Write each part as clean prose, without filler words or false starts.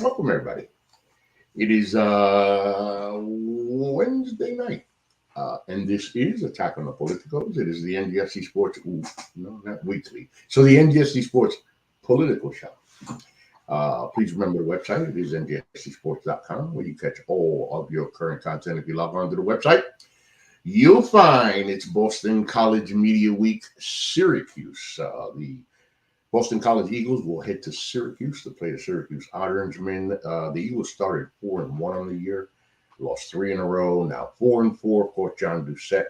Welcome, everybody. It is Wednesday night, and this is Attack on the Politicos. It is the NGSC Sports, no, not weekly. So the NGSC Sports Political Show. Please remember the website. It is ngscsports.com, where you catch all of your current content. If you log on to the website, you'll find it's Boston College Media Week, Syracuse. The Boston College Eagles will head to Syracuse to play the Syracuse Orangemen. The Eagles started 4-1 on the year, lost 3 in a row, now 4-4. Of course, John Doucette,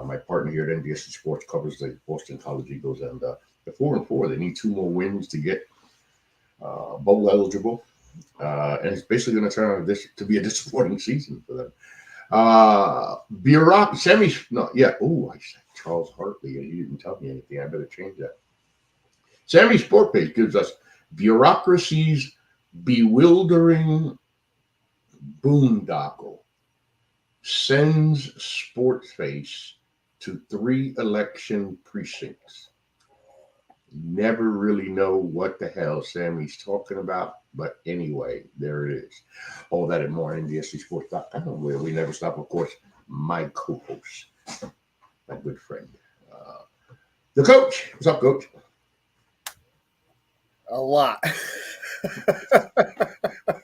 my partner here at NBC Sports, covers the Boston College Eagles, and the 4-4. They need 2 more wins to get bowl eligible, and it's basically going to turn out to be a disappointing season for them. I said Charles Hartley. He didn't tell me anything. I better change that. Sammy Sport Page gives us bureaucracy's bewildering boondoggle sends Sportsface to 3 election precincts. Never really know what the hell Sammy's talking about, but anyway, there it is. All that and more on NBSCSports.com, where we never stop, of course, my co-host, my good friend, the coach. What's up, coach? A lot.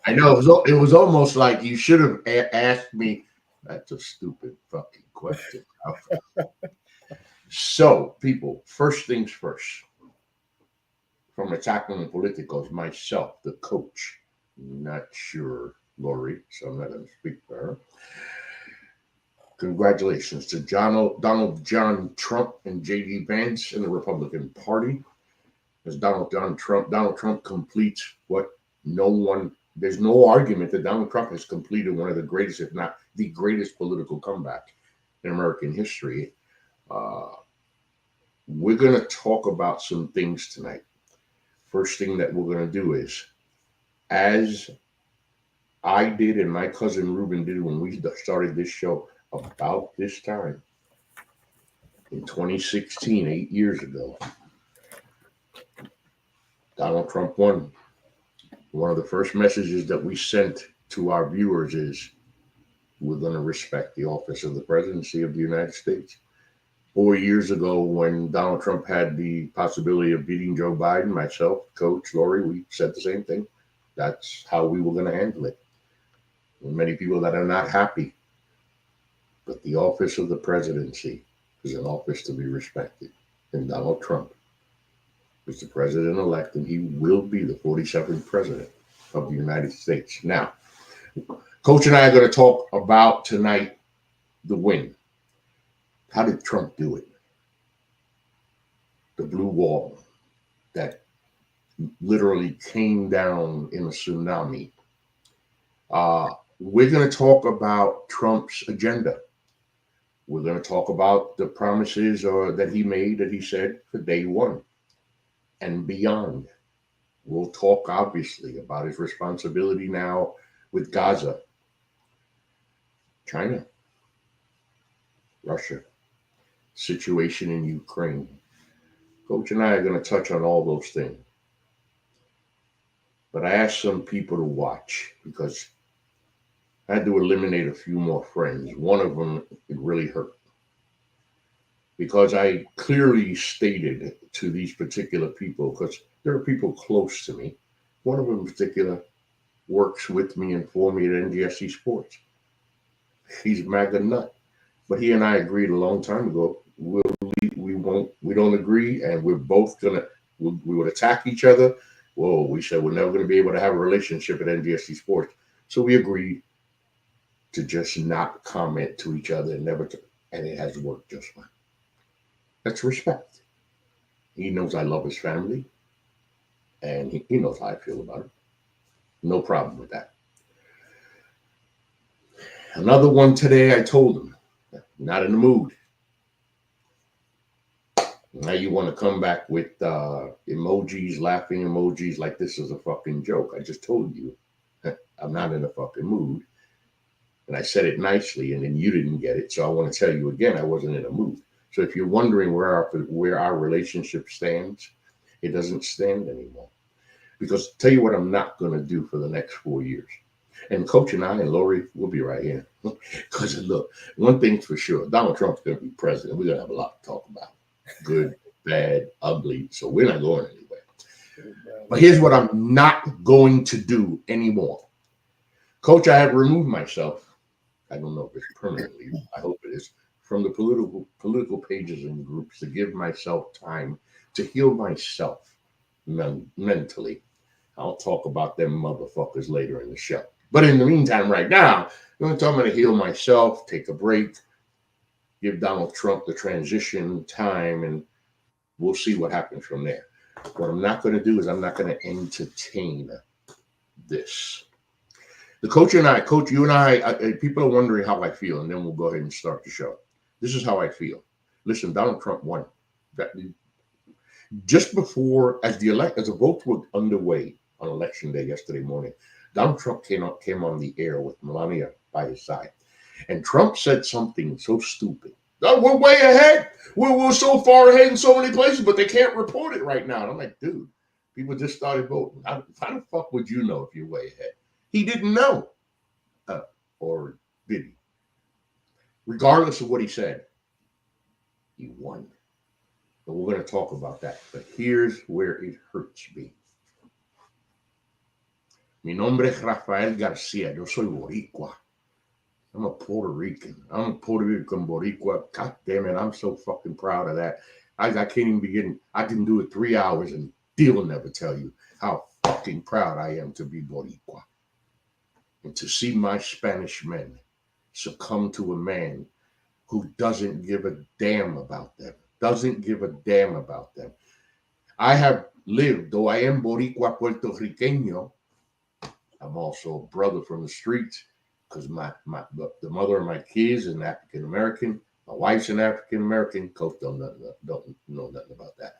I know it was almost like you should have asked me. That's a stupid fucking question. So, people, first things first. From Attacking the Politicos, myself, the coach, not sure Lori, so I'm not going to speak for her. Congratulations to Donald John Trump and J.D. Vance in the Republican Party. As Donald Trump completes what there's no argument that Donald Trump has completed one of the greatest, if not the greatest political comeback in American history. We're going to talk about some things tonight. First thing that we're going to do is, as I did and my cousin Ruben did when we started this show about this time in 2016, 8 years ago, Donald Trump won. One of the first messages that we sent to our viewers is, we're going to respect the office of the presidency of the United States. 4 years ago, when Donald Trump had the possibility of beating Joe Biden, myself, Coach, Lori, we said the same thing. That's how we were going to handle it. There are many people that are not happy, but the office of the presidency is an office to be respected. And Donald Trump is the president-elect, and he will be the 47th president of the United States. Now, Coach and I are going to talk about tonight the win. How did Trump do it? The blue wall that literally came down in a tsunami. We're going to talk about Trump's agenda. We're going to talk about the promises that he made, that he said for day one and beyond. We'll talk, obviously, about his responsibility now with Gaza, China, Russia, situation in Ukraine. Coach and I are going to touch on all those things. But I asked some people to watch because I had to eliminate a few more friends. One of them, it really hurt. Because I clearly stated to these particular people, because there are people close to me. One of them in particular works with me and for me at NGSC Sports. He's a MAGA nut. But he and I agreed a long time ago, we don't agree, and we're both we would attack each other. Well, we said we're never going to be able to have a relationship at NGSC Sports. So we agreed to just not comment to each other and and it has worked just fine. That's respect. He knows I love his family, and he knows how I feel about it. No problem with that. Another one today, I told him, not in the mood. Now you want to come back with emojis, laughing emojis like this is a fucking joke. I just told you I'm not in a fucking mood. And I said it nicely, and then you didn't get it. So I want to tell you again, I wasn't in a mood. So if you're wondering where our relationship stands, it doesn't stand anymore. Because tell you what I'm not going to do for the next 4 years. And Coach and I and Lori will be right here. Because look, one thing's for sure, Donald Trump's going to be president. We're going to have a lot to talk about. Good, bad, ugly. So we're not going anywhere. But here's what I'm not going to do anymore. Coach, I have removed myself. I don't know if it's permanently. I hope it is. From the political pages and groups to give myself time to heal myself mentally. I'll talk about them motherfuckers later in the show. But in the meantime, right now, I'm going to heal myself, take a break, give Donald Trump the transition time, and we'll see what happens from there. What I'm not going to do is I'm not going to entertain this. The Coach and I, Coach, you and I, people are wondering how I feel, and then we'll go ahead and start the show. This is how I feel. Listen, Donald Trump won. Just before, as the votes were underway on election day yesterday morning, Donald Trump came on the air with Melania by his side. And Trump said something so stupid. Oh, we're way ahead. We're so far ahead in so many places, but they can't report it right now. And I'm like, dude, people just started voting. How the fuck would you know if you're way ahead? He didn't know. Or did he? Regardless of what he said, he won. And we're going to talk about that. But here's where it hurts me. Mi nombre es Rafael Garcia. Yo soy Boricua. I'm a Puerto Rican. I'm a Puerto Rican Boricua. God damn it. I'm so fucking proud of that. I can't even begin. I can do it 3 hours and Deal will never tell you how fucking proud I am to be Boricua. And to see my Spanish men succumb to a man who doesn't give a damn about them. Doesn't give a damn about them. I have lived, though I am Boricua Puerto Riqueño, I'm also a brother from the streets because the mother of my kids is an African American. My wife's an African American. Coach don't know nothing about that.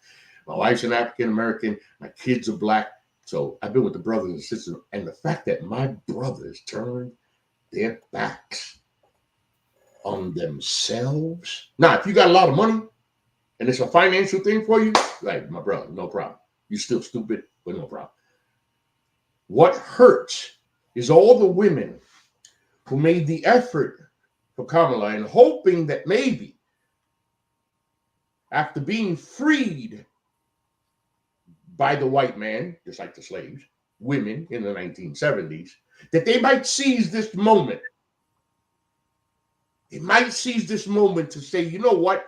My wife's an African American. My kids are black. So I've been with the brothers and sisters. And the fact that my brothers turned their backs on themselves. Now, if you got a lot of money and it's a financial thing for you, like my brother, no problem. You're still stupid, but no problem. What hurts is all the women who made the effort for Kamala and hoping that maybe after being freed by the white man, just like the slaves, women in the 1970s, that they might seize this moment. They might seize this moment to say, you know what?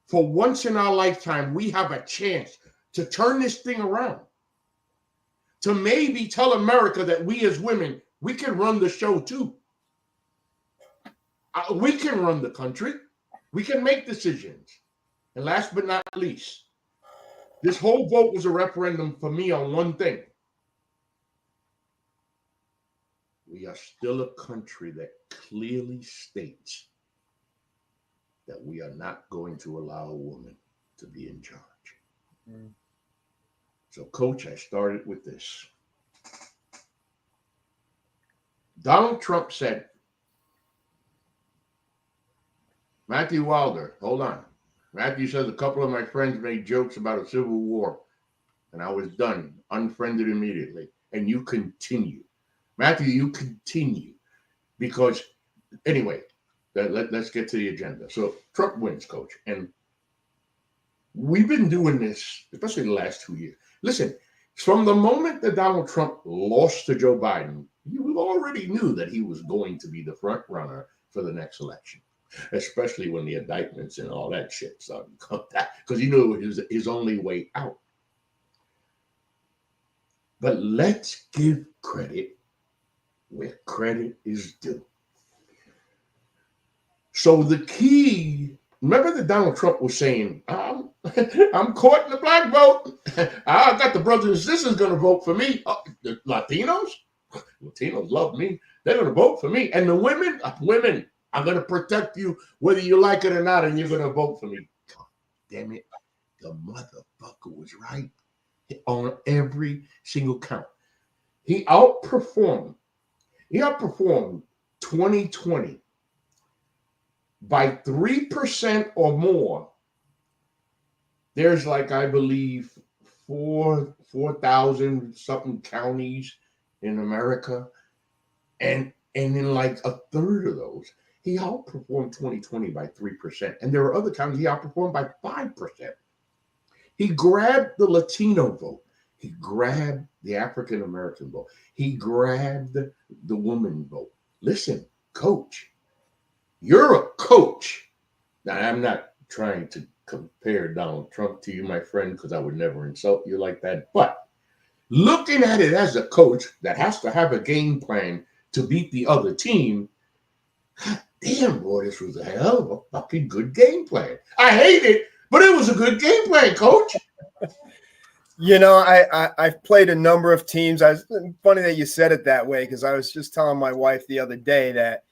For once in our lifetime, we have a chance to turn this thing around. To maybe tell America that we as women, we can run the show too. We can run the country. We can make decisions. And last but not least, this whole vote was a referendum for me on one thing. We are still a country that clearly states that we are not going to allow a woman to be in charge. Mm. So, Coach, I started with this. Donald Trump said, Matthew Wilder, hold on. Matthew says a couple of my friends made jokes about a civil war, and I was done, unfriended immediately. And you continue. Matthew, you continue. Because, anyway, let's get to the agenda. So, Trump wins, Coach. And we've been doing this, especially the last 2 years. Listen, from the moment that Donald Trump lost to Joe Biden, you already knew that he was going to be the front runner for the next election, especially when the indictments and all that shit started to come back, because he knew it was his only way out. But let's give credit where credit is due. So the key, remember that Donald Trump was saying, I'm caught in the black vote. I got the brothers and sisters going to vote for me. The Latinos love me. They're going to vote for me. And the women, I'm going to protect you whether you like it or not, and you're going to vote for me. God damn it. The motherfucker was right on every single count. He outperformed 2020 by 3% or more. There's like, I believe, 4,000 something counties in America, and in like a third of those, he outperformed 2020 by 3%. And there were other counties he outperformed by 5%. He grabbed the Latino vote. He grabbed the African American vote. He grabbed the woman vote. Listen, coach, you're a coach. Now, I'm not trying to compare Donald Trump to you, my friend, because I would never insult you like that. But looking at it as a coach that has to have a game plan to beat the other team, God damn, boy, this was a hell of a fucking good game plan. I hate it, but it was a good game plan, coach. You know, I've played a number of teams. Funny that you said it that way, because I was just telling my wife the other day that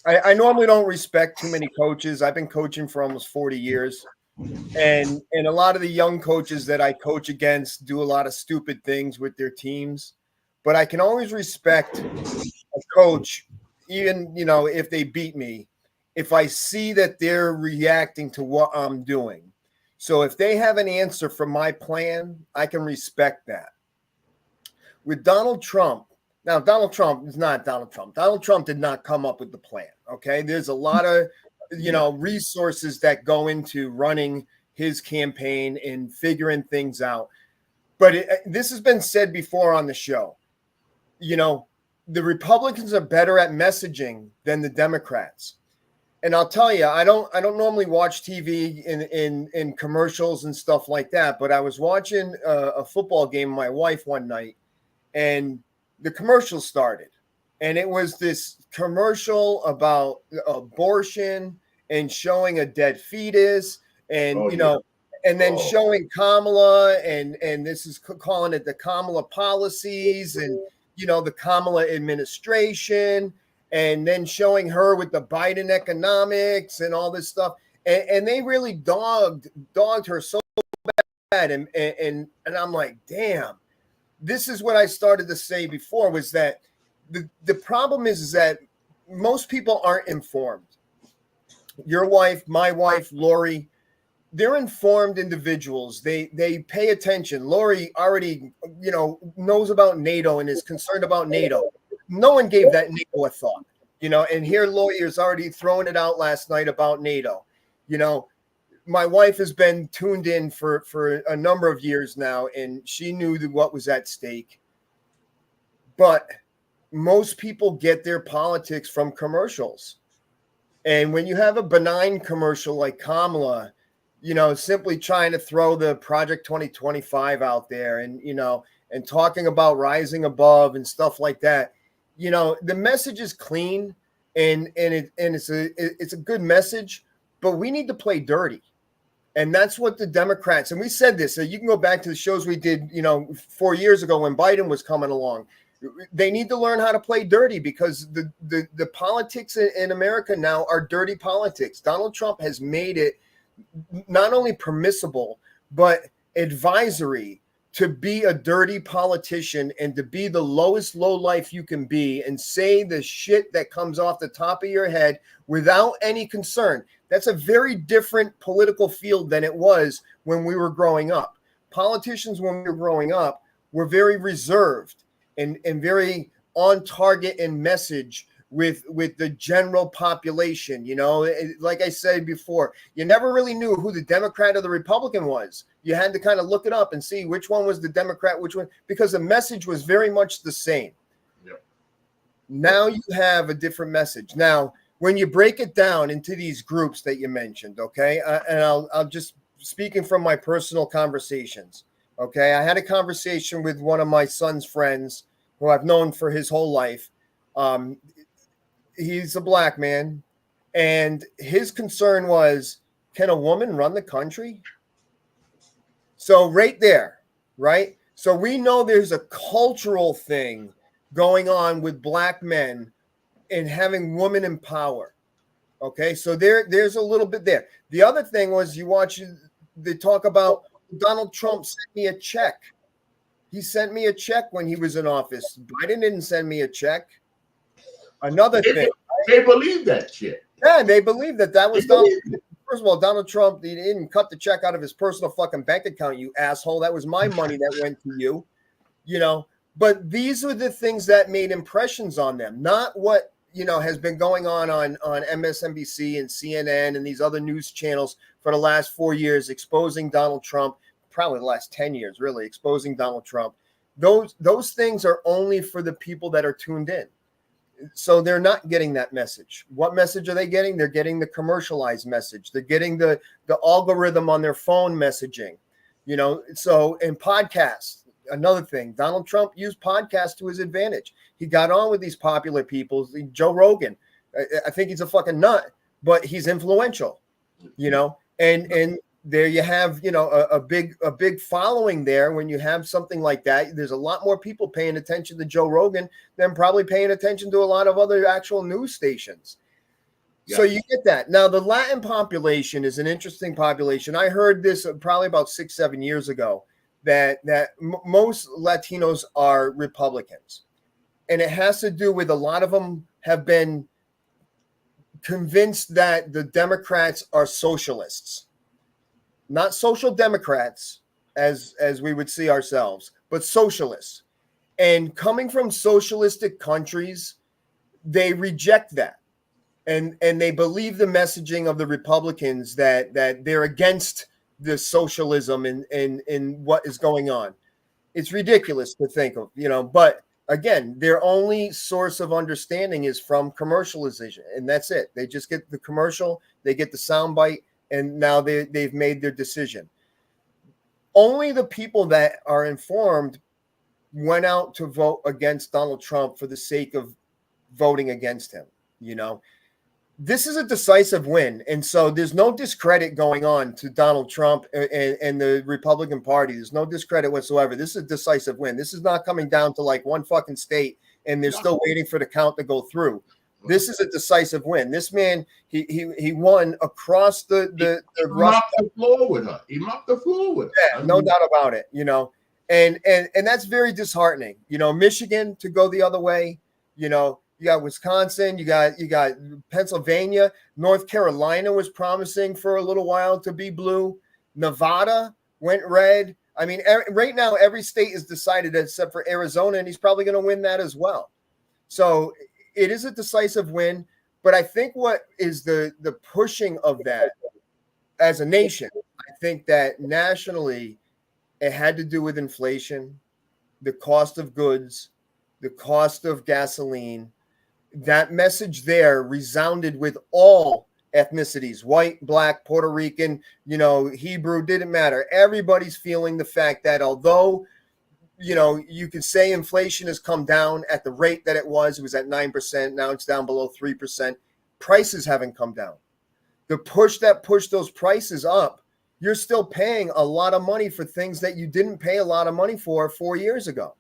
I normally don't respect too many coaches. I've been coaching for almost 40 years. And a lot of the young coaches that I coach against do a lot of stupid things with their teams. But I can always respect a coach, even, you know, if they beat me, if I see that they're reacting to what I'm doing. So if they have an answer for my plan, I can respect that. With Donald Trump, now Donald Trump is not Donald Trump. Donald Trump did not come up with the plan, okay? There's a lot of, you know, resources that go into running his campaign and figuring things out. But this has been said before on the show. You know, the Republicans are better at messaging than the Democrats. And I'll tell you, I don't normally watch TV in commercials and stuff like that. But I was watching a football game with my wife one night, and the commercial started, and it was this commercial about abortion and showing a dead fetus, and you know, and then showing Kamala, and this is calling it the Kamala policies, and you know, the Kamala administration. And then showing her with the Biden economics and all this stuff. And they really dogged her so bad. And I'm like, damn, this is what I started to say before, was that the problem is that most people aren't informed. Your wife, my wife, Lori, they're informed individuals. They pay attention. Lori already, you know, knows about NATO and is concerned about NATO. No one gave that NATO a thought, you know, and here lawyers already throwing it out last night about NATO. You know, my wife has been tuned in for a number of years now, and she knew what was at stake. But most people get their politics from commercials. And when you have a benign commercial like Kamala, you know, simply trying to throw the Project 2025 out there and, you know, and talking about rising above and stuff like that, you know, the message is clean and it's a good message, but we need to play dirty. And that's what the Democrats, and we said this, so you can go back to the shows we did, you know, 4 years ago when Biden was coming along. They need to learn how to play dirty, because the politics in America now are dirty politics. Donald Trump has made it not only permissible, but advisory to be a dirty politician and to be the lowest low life you can be and say the shit that comes off the top of your head without any concern. That's a very different political field than it was when we were growing up. Politicians, when we were growing up, were very reserved and very on target and message with the general population. You know, like I said before, you never really knew who the Democrat or the Republican was. You had to kind of look it up and see which one was the Democrat, which one, because the message was very much the same. Yep. Now you have a different message. Now, when you break it down into these groups that you mentioned, okay, and I'll just speaking from my personal conversations, okay, I had a conversation with one of my son's friends who I've known for his whole life. He's a black man, and his concern was, can a woman run the country? So right there, right? So we know there's a cultural thing going on with black men and having women in power. Okay, so there's a little bit there. The other thing was, they talk about Donald Trump sent me a check. He sent me a check when he was in office. Biden didn't send me a check. Another thing. They believe that shit. Yeah, they believe that was Donald Trump. first of all, Donald Trump, he didn't cut the check out of his personal fucking bank account, you asshole. That was my money that went to you, you know. But these are the things that made impressions on them, not what, you know, has been going on MSNBC and CNN and these other news channels for the last 4 years, exposing Donald Trump, probably the last 10 years, really, exposing Donald Trump. Those things are only for the people that are tuned in. So they're not getting that message. What message are they getting? They're getting the commercialized message. They're getting the algorithm on their phone messaging, you know. So in podcasts, another thing, Donald Trump used podcasts to his advantage. He got on with these popular people. Joe Rogan, I think he's a fucking nut, but he's influential, you know. And there you have, you know, a big following there. When you have something like that, there's a lot more people paying attention to Joe Rogan than probably paying attention to a lot of other actual news stations. Yeah. So you get that. Now, the Latin population is an interesting population. I heard this probably about 6-7 years ago, that most Latinos are Republicans. And it has to do with a lot of them have been convinced that the Democrats are socialists. Not social democrats, as we would see ourselves, but socialists. And coming from socialistic countries, they reject that. And they believe the messaging of the Republicans that they're against the socialism in what is going on. It's ridiculous to think of, you know, but again, their only source of understanding is from commercialization, and that's it. They just get the commercial, they get the soundbite, and now they've made their decision. Only the people that are informed went out to vote against Donald Trump for the sake of voting against him. You know, this is a decisive win. And so there's no discredit going on to Donald Trump and the Republican Party. There's no discredit whatsoever. This is a decisive win. This is not coming down to like one fucking state and they're still waiting for the count to go through. This is a decisive win. This man, he won across the mopped the floor with her. He mopped the floor with her. Yeah, no doubt about it. You know, and that's very disheartening. You know, Michigan to go the other way. You know, you got Wisconsin, you got Pennsylvania, North Carolina was promising for a little while to be blue. Nevada went red. I mean, right now every state is decided except for Arizona, and he's probably going to win that as well. So it is a decisive win, but I think what is the pushing of that as a nation, I think that nationally it had to do with inflation, the cost of goods, the cost of gasoline. That message there resounded with all ethnicities, white, black, Puerto Rican, you know, Hebrew, didn't matter. Everybody's feeling the fact that although, you know, you could say inflation has come down at the rate that it was at 9%. Now it's down below 3%. Prices haven't come down. The push that pushed those prices up, you're still paying a lot of money for things that you didn't pay a lot of money for 4 years ago.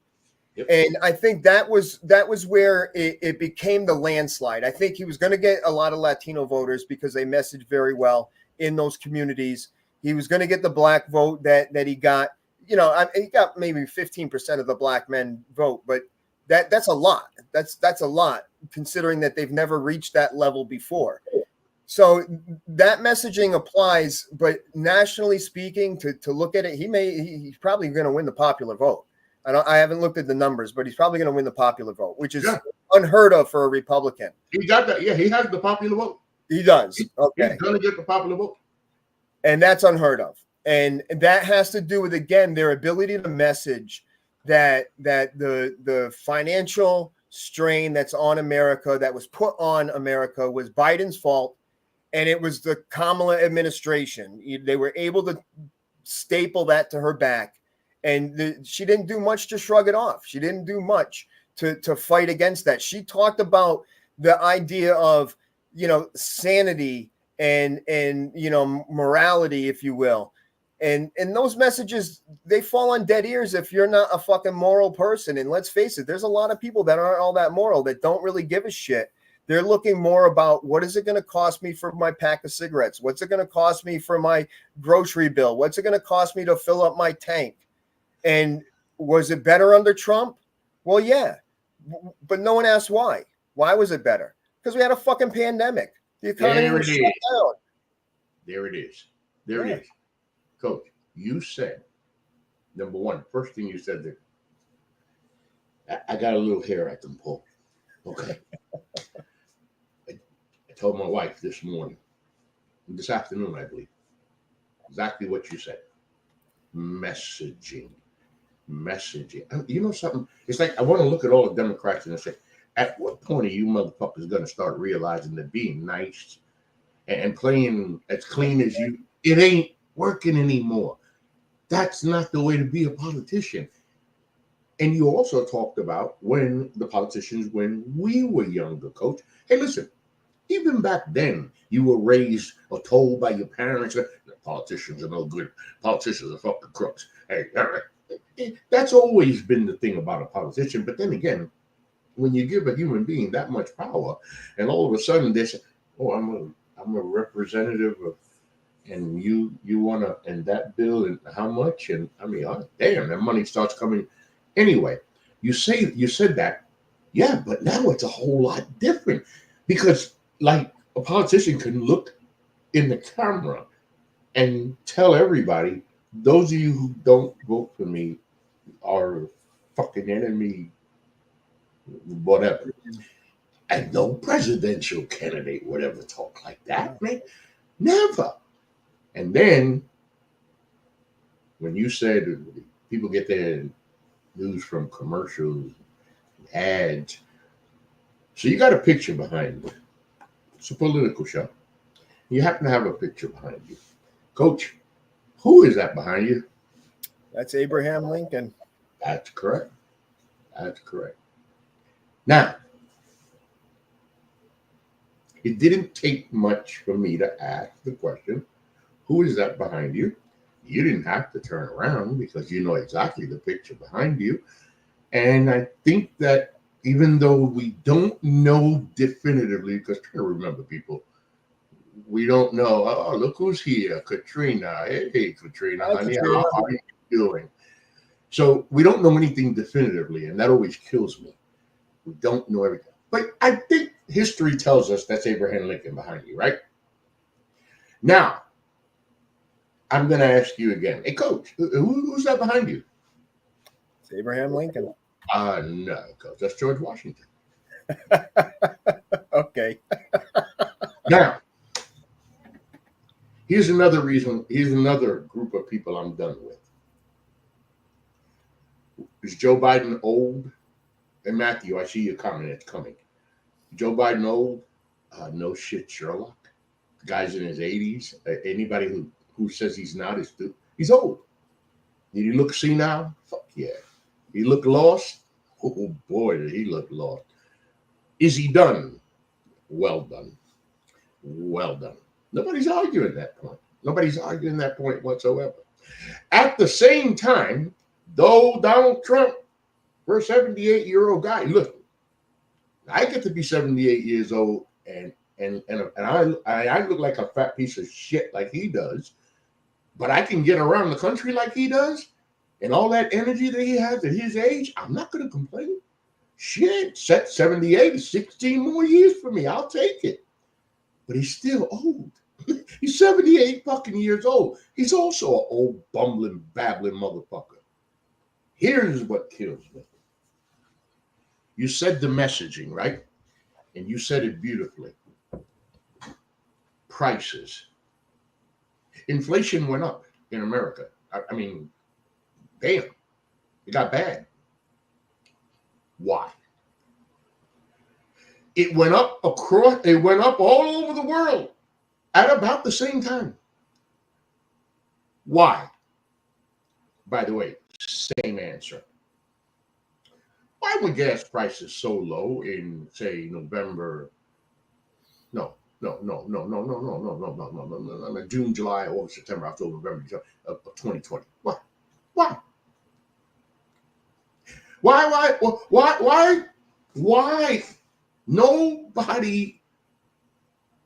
Yep. And I think that was where it became the landslide. I think he was going to get a lot of Latino voters because they messaged very well in those communities. He was going to get the black vote that he got. You know, he got maybe 15% of the black men vote, but that's a lot. That's a lot considering that they've never reached that level before. So that messaging applies, but nationally speaking, to look at it, he's probably going to win the popular vote. I haven't looked at the numbers, but he's probably going to win the popular vote, which is unheard of for a Republican. He got that. Yeah, he has the popular vote. He does. He's Okay. going to get the popular vote. And that's unheard of. And that has to do with, again, their ability to message that the financial strain that's on America, that was put on America, was Biden's fault. And it was the Kamala administration. They were able to staple that to her back. And she didn't do much to shrug it off. She didn't do much to fight against that. She talked about the idea of, you know, sanity and you know, morality, if you will. And those messages, they fall on dead ears if you're not a fucking moral person. And let's face it, there's a lot of people that aren't all that moral, that don't really give a shit. They're looking more about, what is it going to cost me for my pack of cigarettes? What's it going to cost me for my grocery bill? What's it going to cost me to fill up my tank? And was it better under Trump? Well, yeah. But no one asked why. Why was it better? Because we had a fucking pandemic. The economy was shut down. There it is. There Yeah. it is. Coach, you said, number one, first thing you said there, I got a little hair I can pull. Okay. I told my wife this morning, this afternoon, I believe, exactly what you said. Messaging. Messaging. You know something? It's like I want to look at all the Democrats and say, at what point are you motherfuckers going to start realizing that being nice and playing as clean as you, it ain't working anymore. That's not the way to be a politician. And you also talked about when the politicians, when we were younger, Coach. Hey, listen, even back then, you were raised or told by your parents that politicians are no good. Politicians are fucking crooks. Hey, that's always been the thing about a politician. But then again, when you give a human being that much power, and all of a sudden they say, "Oh, I'm a representative of," and you wanna, and that bill and how much, and I mean, oh, damn, that money starts coming. Anyway, you said that, yeah, but now it's a whole lot different because like a politician can look in the camera and tell everybody, those of you who don't vote for me are fucking enemy, whatever. And no presidential candidate would ever talk like that, man. Never. And then when you said people get their news from commercials, ads, so you got a picture behind you. It's a political show. You happen to have a picture behind you. Coach, who is that behind you? That's Abraham Lincoln. That's correct. That's correct. Now, it didn't take much for me to ask the question, who is that behind you? You didn't have to turn around because you know exactly the picture behind you. And I think that even though we don't know definitively, because try to remember, people, we don't know. Oh, look who's here, Katrina. Hey, Katrina, Hi, honey, Katrina. how are you doing? So we don't know anything definitively, and that always kills me. We don't know everything. But I think history tells us that's Abraham Lincoln behind you, right? Now, I'm going to ask you again. Hey, Coach, who's that behind you? It's Abraham Lincoln. No, Coach, that's George Washington. Okay. Now, here's another reason. Here's another group of people I'm done with. Is Joe Biden old? And Matthew, I see your comment. It's coming. Joe Biden old? No shit, Sherlock. The guy's in his 80s. Anybody who says he's not is he's old. Did he look senile? Fuck yeah. He look lost? Oh boy, did he look lost. Is he done? Well done. Well done. Nobody's arguing that point. Nobody's arguing that point whatsoever. At the same time, though Donald Trump, we're a 78-year-old guy. Look, I get to be 78 years old and I look like a fat piece of shit like he does, but I can get around the country like he does, and all that energy that he has at his age, I'm not going to complain. Shit, set 78 is 16 more years for me. I'll take it. But he's still old. He's 78 fucking years old. He's also an old bumbling, babbling motherfucker. Here's what kills me. You said the messaging, right? And you said it beautifully. Prices. Inflation went up in America. I mean, damn, it got bad. Why? It went up all over the world at about the same time. Why? By the way, same answer. Why were gas prices so low in, say, November? No, June, July, August, September, October, November, December of 2020. Why? Why? Why? Nobody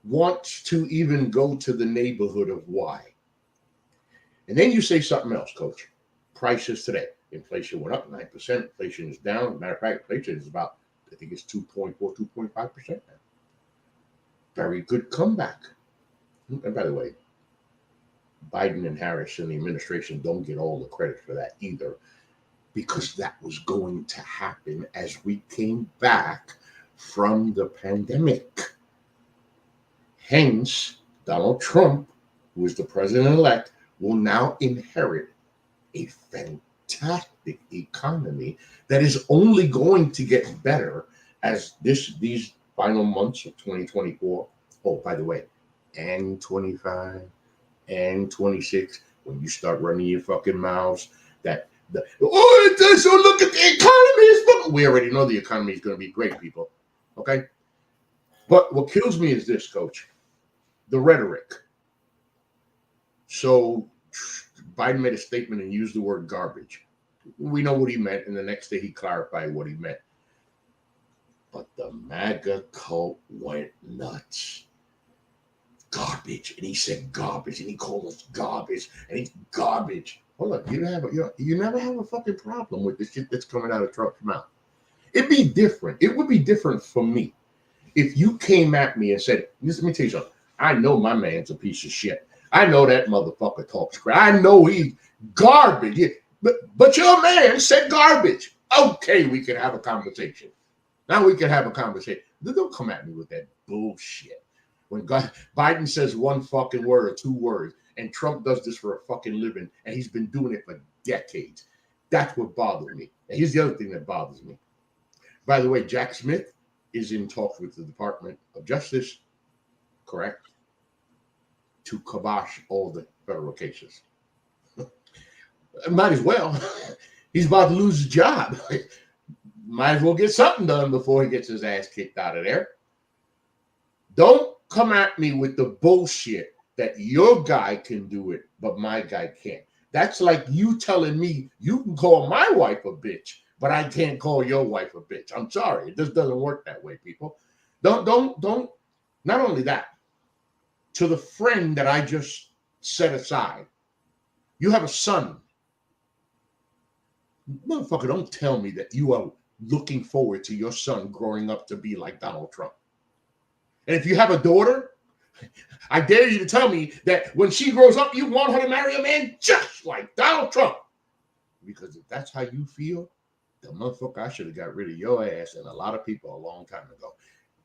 wants to even go to the neighborhood of why. And then you say something else, Coach. Prices today. Inflation went up 9%. Inflation is down. Matter of fact, inflation is about, I think it's 2.4, 2.5% now. Very good comeback. And by the way, Biden and Harris and the administration don't get all the credit for that either, because that was going to happen as we came back from the pandemic. Hence, Donald Trump, who is the president-elect, will now inherit a fantastic economy that is only going to get better as these final months of 2024. Oh, by the way, and 25 and 26, when you start running your fucking mouths that it does, so look at the economy. We already know the economy is going to be great, people. Okay? But what kills me is this, Coach. The rhetoric. So Biden made a statement and used the word garbage. We know what he meant, and the next day he clarified what he meant. But the MAGA cult went nuts. Garbage, and he said garbage, and he called us garbage, and he's garbage. Hold on, you never have a fucking problem with the shit that's coming out of Trump's mouth. It'd be different. It would be different for me if you came at me and said, "Let me tell you something. I know my man's a piece of shit. I know that motherfucker talks crap. I know he's garbage. Yeah, but your man said garbage. Okay, we can have a conversation. Now we can have a conversation. Don't come at me with that bullshit. When Biden says one fucking word or two words, and Trump does this for a fucking living, and he's been doing it for decades. That's what bothers me. And here's the other thing that bothers me. By the way, Jack Smith is in talks with the Department of Justice, correct, to kibosh all the federal cases. Might as well. He's about to lose his job. Might as well get something done before he gets his ass kicked out of there. Don't come at me with the bullshit that your guy can do it, but my guy can't. That's like you telling me you can call my wife a bitch, but I can't call your wife a bitch. I'm sorry. It just doesn't work that way, people. Don't. Not only that, to the friend that I just set aside, you have a son. Motherfucker, don't tell me that you are looking forward to your son growing up to be like Donald Trump. And if you have a daughter, I dare you to tell me that when she grows up, you want her to marry a man just like Donald Trump. Because if that's how you feel, the motherfucker, I should have got rid of your ass and a lot of people a long time ago.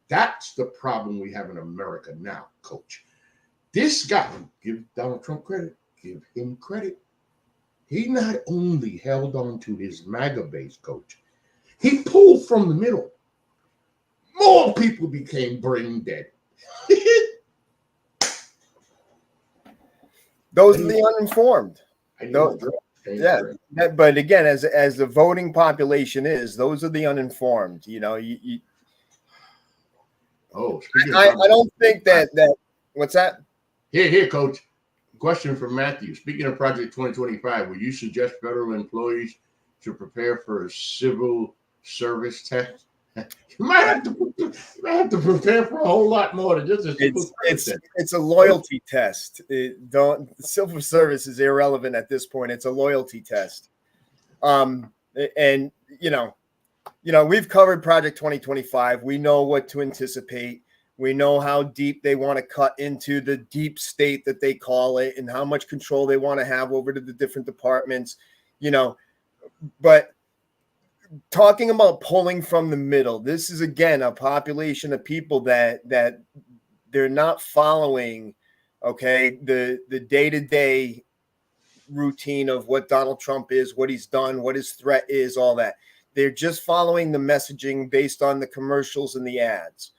That's the problem we have in America now, Coach. This guy, give Donald Trump credit, give him credit. He not only held on to his MAGA base, Coach, he pulled from the middle. More people became brain dead. Those are the uninformed. But again, as the voting population is, those are the uninformed. You know, I don't think that. What's that? Here, Coach. Question from Matthew. Speaking of Project 2025, would you suggest federal employees should prepare for a civil service test? You might have to prepare for a whole lot more than just a civil service test. It's a loyalty test. Civil service is irrelevant at this point. It's a loyalty test. And you know, we've covered Project 2025. We know what to anticipate. We know how deep they want to cut into the deep state that they call it, and how much control they want to have over to the different departments. But talking about pulling from the middle, this is again a population of people that they're not following, okay, the day-to-day routine of what Donald Trump is, what he's done, what his threat is, all that. They're just following the messaging based on the commercials and the ads.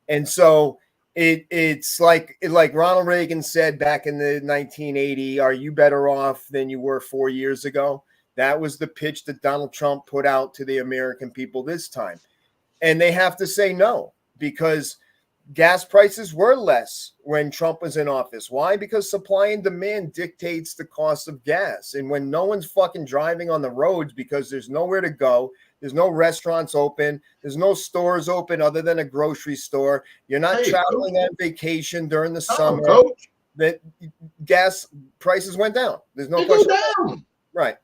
And so it's like Ronald Reagan said back in the 1980, are you better off than you were 4 years ago? That was the pitch that Donald Trump put out to the American people this time. And they have to say no, because gas prices were less when Trump was in office. Why? Because supply and demand dictates the cost of gas. And when no one's fucking driving on the roads because there's nowhere to go, there's no restaurants open, there's no stores open other than a grocery store, you're not traveling on vacation during the summer, that gas prices went down. There's no question. Right.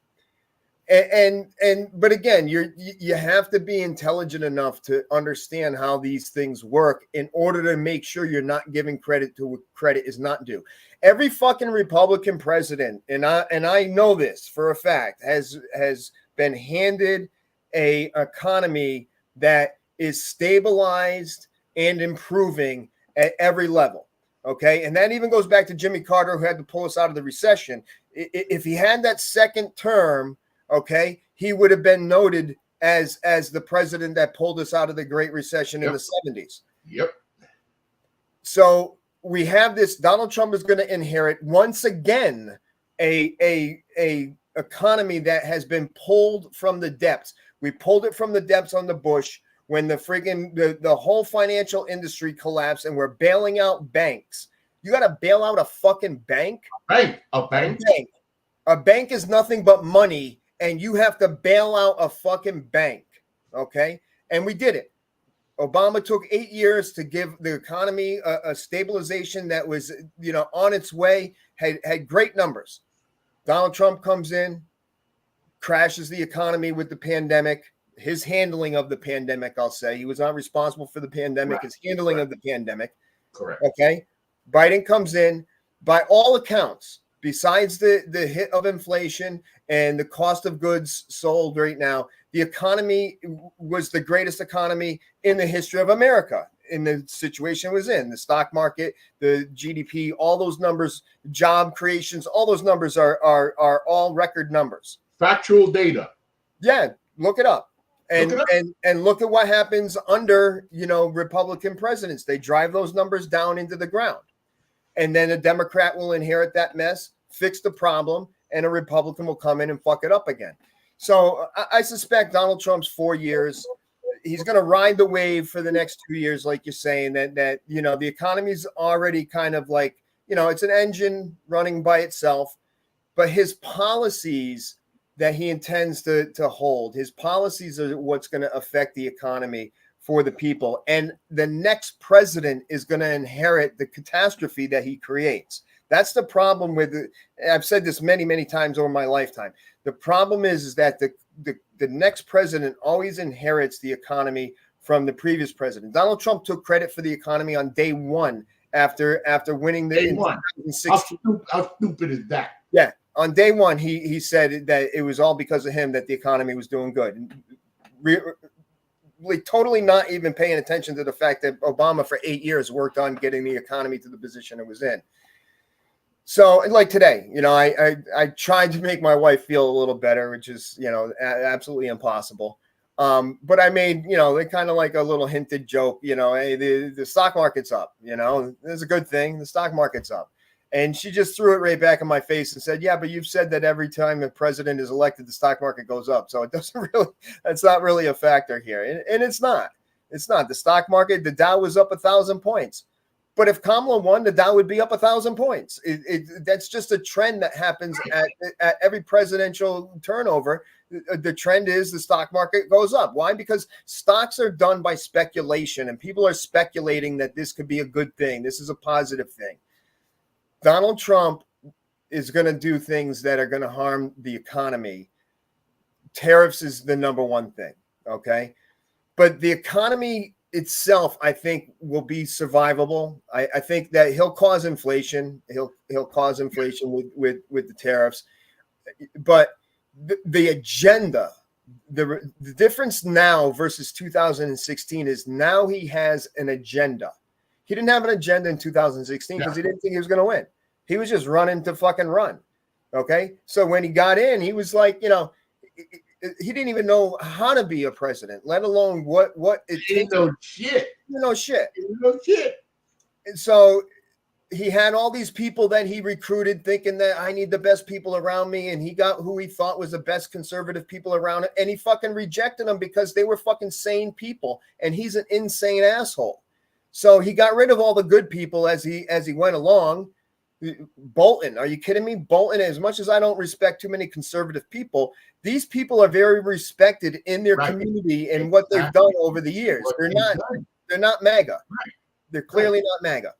But again, you have to be intelligent enough to understand how these things work in order to make sure you're not giving credit to what credit is not due. Every fucking Republican president, and I know this for a fact, has been handed a economy that is stabilized and improving at every level. Okay, and that even goes back to Jimmy Carter, who had to pull us out of the recession. If he had that second term, okay, he would have been noted as the president that pulled us out of the Great Recession in the 70s. Yep. So we have this. Donald Trump is going to inherit once again a economy that has been pulled from the depths. We pulled it from the depths on the Bush when the whole financial industry collapsed and we're bailing out banks. You got to bail out a fucking bank? A bank. A bank is nothing but money, and you have to bail out a fucking bank, okay? And we did it. Obama took 8 years to give the economy a stabilization that was, on its way, had great numbers. Donald Trump comes in, crashes the economy with the pandemic. His handling of the pandemic, I'll say. He was not responsible for the pandemic. His handling of the pandemic. Correct. Okay. Biden comes in. By all accounts, besides the hit of inflation and the cost of goods sold right now, the economy was the greatest economy in the history of America in the situation it was in. The stock market, the GDP, all those numbers, job creations, all those numbers are all record numbers. Factual data. Yeah, look it up. And look at what happens under, Republican presidents. They drive those numbers down into the ground. And then a Democrat will inherit that mess, fix the problem, and a Republican will come in and fuck it up again. So I suspect Donald Trump's 4 years, he's going to ride the wave for the next 2 years, like you're saying, that the economy's already kind of like, it's an engine running by itself, but his policies that he intends to hold. His policies are what's going to affect the economy for the people. And the next president is going to inherit the catastrophe that he creates. That's the problem with it. I've said this many, many times over my lifetime. The problem is that the next president always inherits the economy from the previous president. Donald Trump took credit for the economy on day one after winning the day one. How stupid is that? Yeah. On day one, he said that it was all because of him that the economy was doing good. Totally not even paying attention to the fact that Obama for 8 years worked on getting the economy to the position it was in. So, like today, I tried to make my wife feel a little better, which is, absolutely impossible. But I made, kind of like a little hinted joke, hey, the stock market's up, it's a good thing. The stock market's up. And she just threw it right back in my face and said, yeah, but you've said that every time a president is elected, the stock market goes up. So that's not really a factor here. And it's not. The stock market, the Dow was up 1,000 points. But if Kamala won, the Dow would be up 1,000 points. That's just a trend that happens at every presidential turnover. The trend is the stock market goes up. Why? Because stocks are done by speculation, and people are speculating that this could be a good thing. This is a positive thing. Donald Trump is going to do things that are going to harm the economy. Tariffs is the number one thing, okay? But the economy itself, I think, will be survivable. I think that he'll cause inflation. He'll cause inflation with the tariffs. But the agenda, the difference now versus 2016 is now he has an agenda. He didn't have an agenda in 2016 because he didn't think he was going to win. He was just running to fucking run. Okay. So when he got in, he was like, he didn't even know how to be a president, let alone what it takes. No shit. No shit. And so he had all these people that he recruited thinking that I need the best people around me. And he got who he thought was the best conservative people around him. And he fucking rejected them because they were fucking sane people. And he's an insane asshole. So he got rid of all the good people as he went along. Bolton, are you kidding me? Bolton, as much as I don't respect too many conservative people, these people are very respected in their community and what they've done over the years. They're not MAGA. They're clearly not MAGA.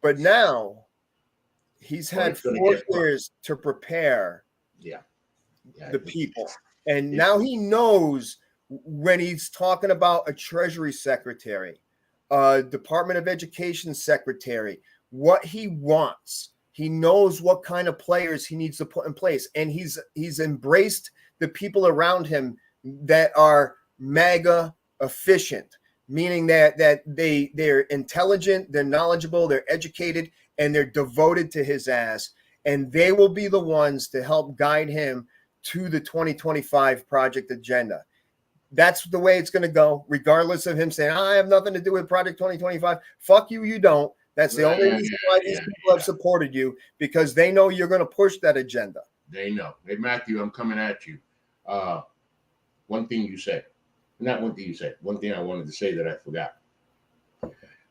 But now he's had 4 years to prepare. Yeah. the people. And now he knows when he's talking about a Treasury Secretary, a Department of Education Secretary, what he wants. He knows what kind of players he needs to put in place. And he's embraced the people around him that are MAGA efficient, meaning that they're intelligent, they're knowledgeable, they're educated, and they're devoted to his ass. And they will be the ones to help guide him to the 2025 project agenda. That's the way it's going to go, regardless of him saying, I have nothing to do with Project 2025. Fuck you, you don't. That's the only reason why these people have supported you, because they know you're going to push that agenda. They know. Hey, Matthew, I'm coming at you. One thing you said. Not one thing you said. One thing I wanted to say that I forgot.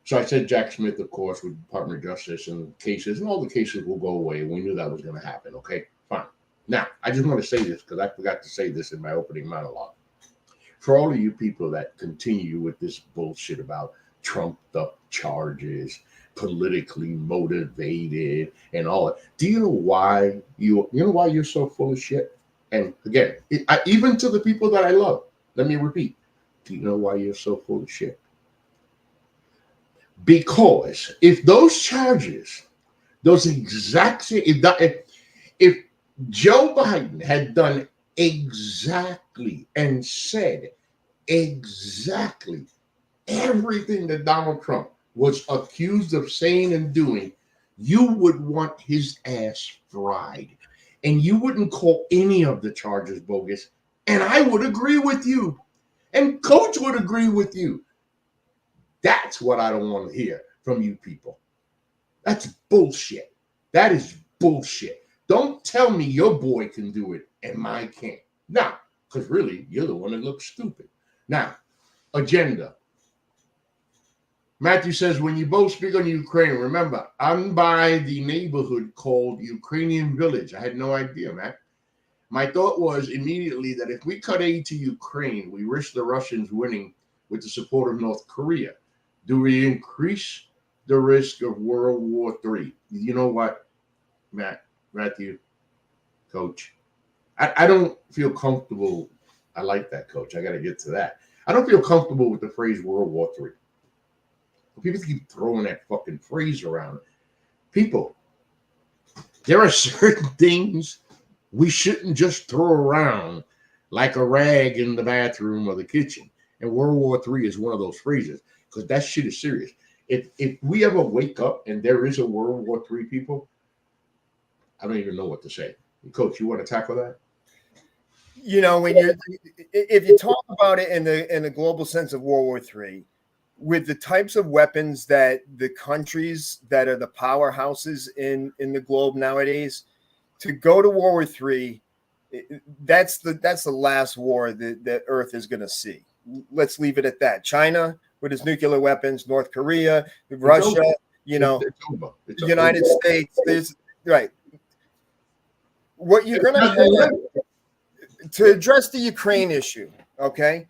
So I said Jack Smith, of course, with Department of Justice and cases, and all the cases will go away. We knew that was going to happen. Okay, fine. Now, I just want to say this because I forgot to say this in my opening monologue. For all of you people that continue with this bullshit about trumped up charges, politically motivated, and all that, do you know why you're so full of shit? And again, even to the people that I love, let me repeat. Do you know why you're so full of shit? Because if those charges, those exact, if Joe Biden had done exactly and said exactly everything that Donald Trump was accused of saying and doing, you would want his ass fried. And you wouldn't call any of the charges bogus. And I would agree with you. And Coach would agree with you. That's what I don't want to hear from you people. That's bullshit. That is bullshit. Don't tell me your boy can do it and mine can't. Now, because really, you're the one that looks stupid. Now, agenda. Matthew says, when you both speak on Ukraine, remember, I'm by the neighborhood called Ukrainian Village. I had no idea, Matt. My thought was immediately that if we cut aid to Ukraine, we risk the Russians winning with the support of North Korea. Do we increase the risk of World War III? You know what, Matthew, Coach? I don't feel comfortable. I like that, Coach. I got to get to that. I don't feel comfortable with the phrase World War III. People keep throwing that fucking phrase around. People, there are certain things we shouldn't just throw around like a rag in the bathroom or the kitchen. And World War III is one of those phrases, because that shit is serious. If we ever wake up and there is a World War III, people, I don't even know what to say. Coach, you want to tackle that? You know, if you talk about it in the global sense of World War III, with the types of weapons that the countries that are the powerhouses in the globe nowadays, to go to World War III, that's the last war that Earth is going to see. Let's leave it at that. China with its nuclear weapons, North Korea, Russia, the United States. There's right. What you're going to have to address the Ukraine issue, okay?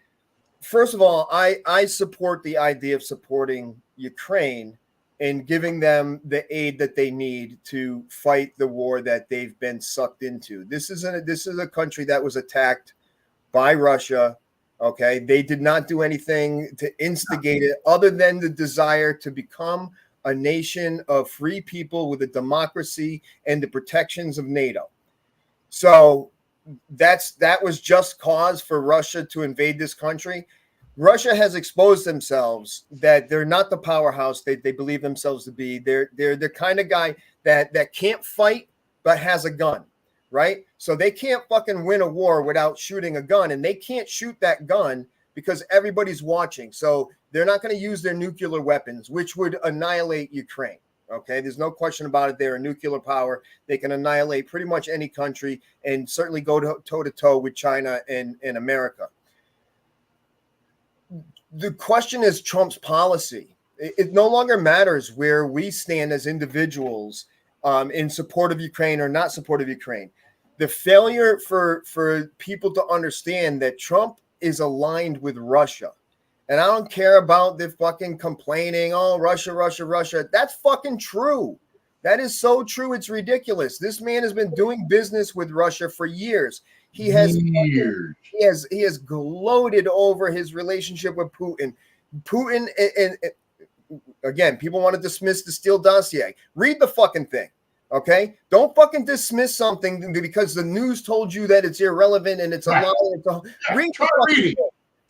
First of all, I support the idea of supporting Ukraine and giving them the aid that they need to fight the war that they've been sucked into. This is a country that was attacked by Russia. Okay, they did not do anything to instigate it other than the desire to become a nation of free people with a democracy and the protections of NATO. So that was just cause for Russia to invade this country. Russia has exposed themselves that they're not the powerhouse they believe themselves to be. They're the kind of guy that can't fight but has a gun, right? So they can't fucking win a war without shooting a gun, and they can't shoot that gun because everybody's watching. So they're not going to use their nuclear weapons, which would annihilate Ukraine. Okay, there's no question about it. They're a nuclear power. They can annihilate pretty much any country and certainly go toe to toe with China and America. The question is Trump's policy. It no longer matters where we stand as individuals in support of Ukraine or not support of Ukraine. The failure for people to understand that Trump is aligned with Russia. And I don't care about the fucking complaining, oh, Russia, Russia, Russia. That's fucking true. That is so true. It's ridiculous. This man has been doing business with Russia for years. He has Years. he has gloated over his relationship with Putin. Putin and again, people want to dismiss the Steele dossier. Read the fucking thing. Okay, don't fucking dismiss something because the news told you that it's irrelevant and it's a lie. Read Try the reading.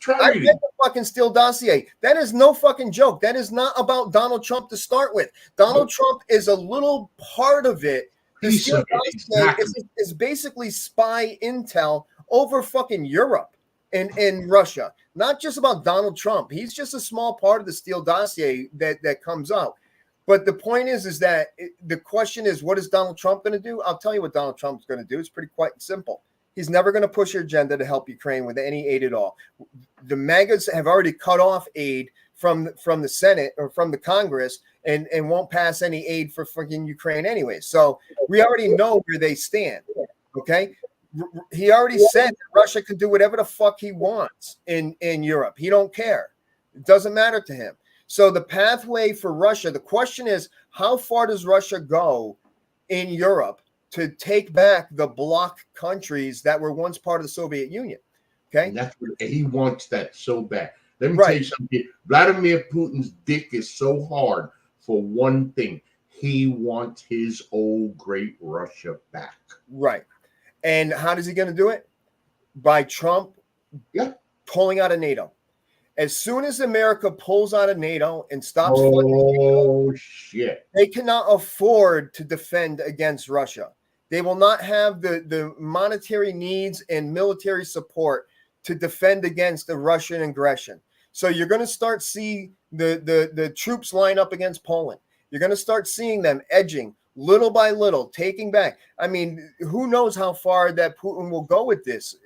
Try I reading. read the fucking Steele dossier. That is no fucking joke. That is not about Donald Trump to start with. Donald Trump is a little part of it. The Steele dossier is basically spy intel over fucking Europe and Russia. Not just about Donald Trump. He's just a small part of the Steele dossier that comes out. But the point is that the question is, what is Donald Trump going to do? I'll tell you what Donald Trump's going to do. It's pretty quite simple. He's never going to push your agenda to help Ukraine with any aid at all. The MAGAs have already cut off aid from the Senate or from the Congress and won't pass any aid for fucking Ukraine anyway. So we already know where they stand. Okay. He already said that Russia can do whatever the fuck he wants in Europe. He don't care. It doesn't matter to him. So the pathway for Russia, the question is, how far does Russia go in Europe to take back the bloc countries that were once part of the Soviet Union? Okay. And that's what he wants that so bad. Let me tell you something. Vladimir Putin's dick is so hard for one thing. He wants his old great Russia back. Right. And how is he going to do it? By Trump pulling out of NATO. As soon as America pulls out of NATO and stops shit, they cannot afford to defend against Russia. They will not have the monetary needs and military support to defend against the Russian aggression. So you're going to start see the troops line up against Poland. You're going to start seeing them edging little by little, taking back. I mean, who knows how far that Putin will go with this?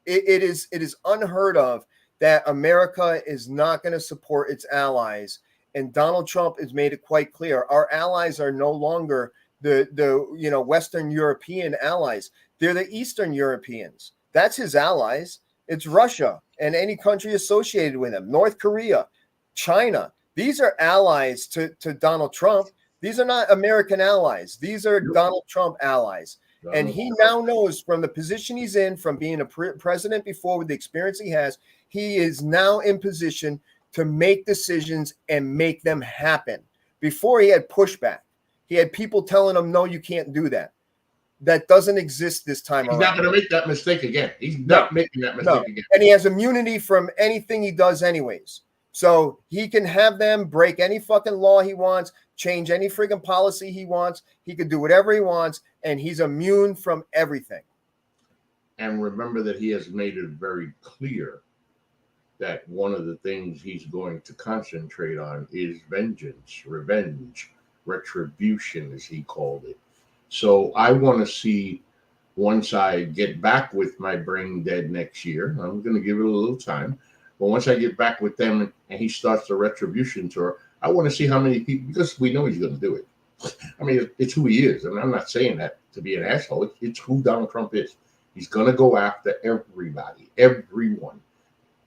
It is unheard of that America is not going to support its allies. And Donald Trump has made it quite clear. Our allies are no longer the Western European allies. They're the Eastern Europeans. That's his allies. It's Russia and any country associated with them. North Korea, China. These are allies to Donald Trump. These are not American allies. These are Donald Trump allies. And he now knows from the position he's in, from being a president before with the experience he has, he is now in position to make decisions and make them happen. Before he had pushback. He had people telling him, no, you can't do that. That doesn't exist this time around. He's not going to make that mistake again. He's not making that mistake again. And he has immunity from anything he does anyways. So he can have them break any fucking law he wants, change any friggin' policy he wants. He could do whatever he wants, and he's immune from everything. And remember that he has made it very clear that one of the things he's going to concentrate on is vengeance, revenge, retribution, as he called it. So I want to see, once I get back with my brain dead next year, I'm going to give it a little time, but once I get back with them and he starts the retribution tour, I want to see how many people, because we know he's going to do it. I mean, it's who he is. And I'm not saying that to be an asshole. It's who Donald Trump is. He's going to go after everybody, everyone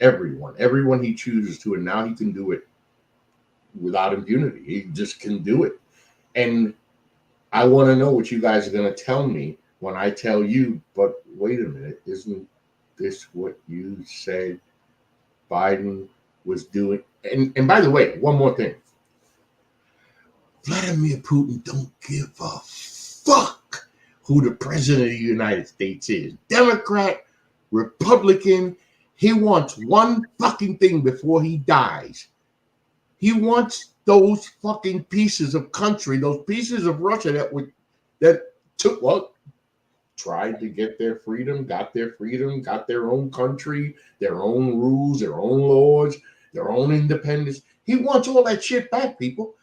he chooses to. And now he can do it without impunity. He just can do it. And I want to know what you guys are going to tell me when I tell you, but wait a minute, isn't this what you said Biden was doing? And by the way, one more thing. Vladimir Putin don't give a fuck who the president of the United States is. Democrat, Republican. He wants one fucking thing before he dies. He wants those fucking pieces of country, those pieces of Russia tried to get their freedom, got their own country, their own rules, their own laws, their own independence. He wants all that shit back, people.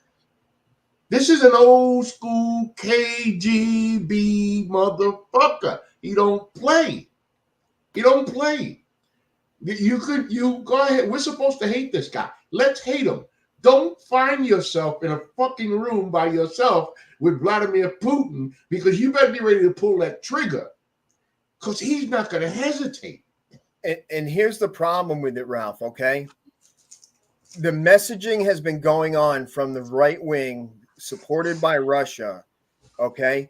This is an old school KGB motherfucker. He don't play. You go ahead. We're supposed to hate this guy. Let's hate him. Don't find yourself in a fucking room by yourself with Vladimir Putin, because you better be ready to pull that trigger, because he's not going to hesitate. And here's the problem with it, Ralph, okay? The messaging has been going on from the right wing, supported by Russia, okay,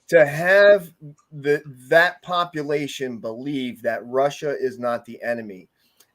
to have that population believe that Russia is not the enemy.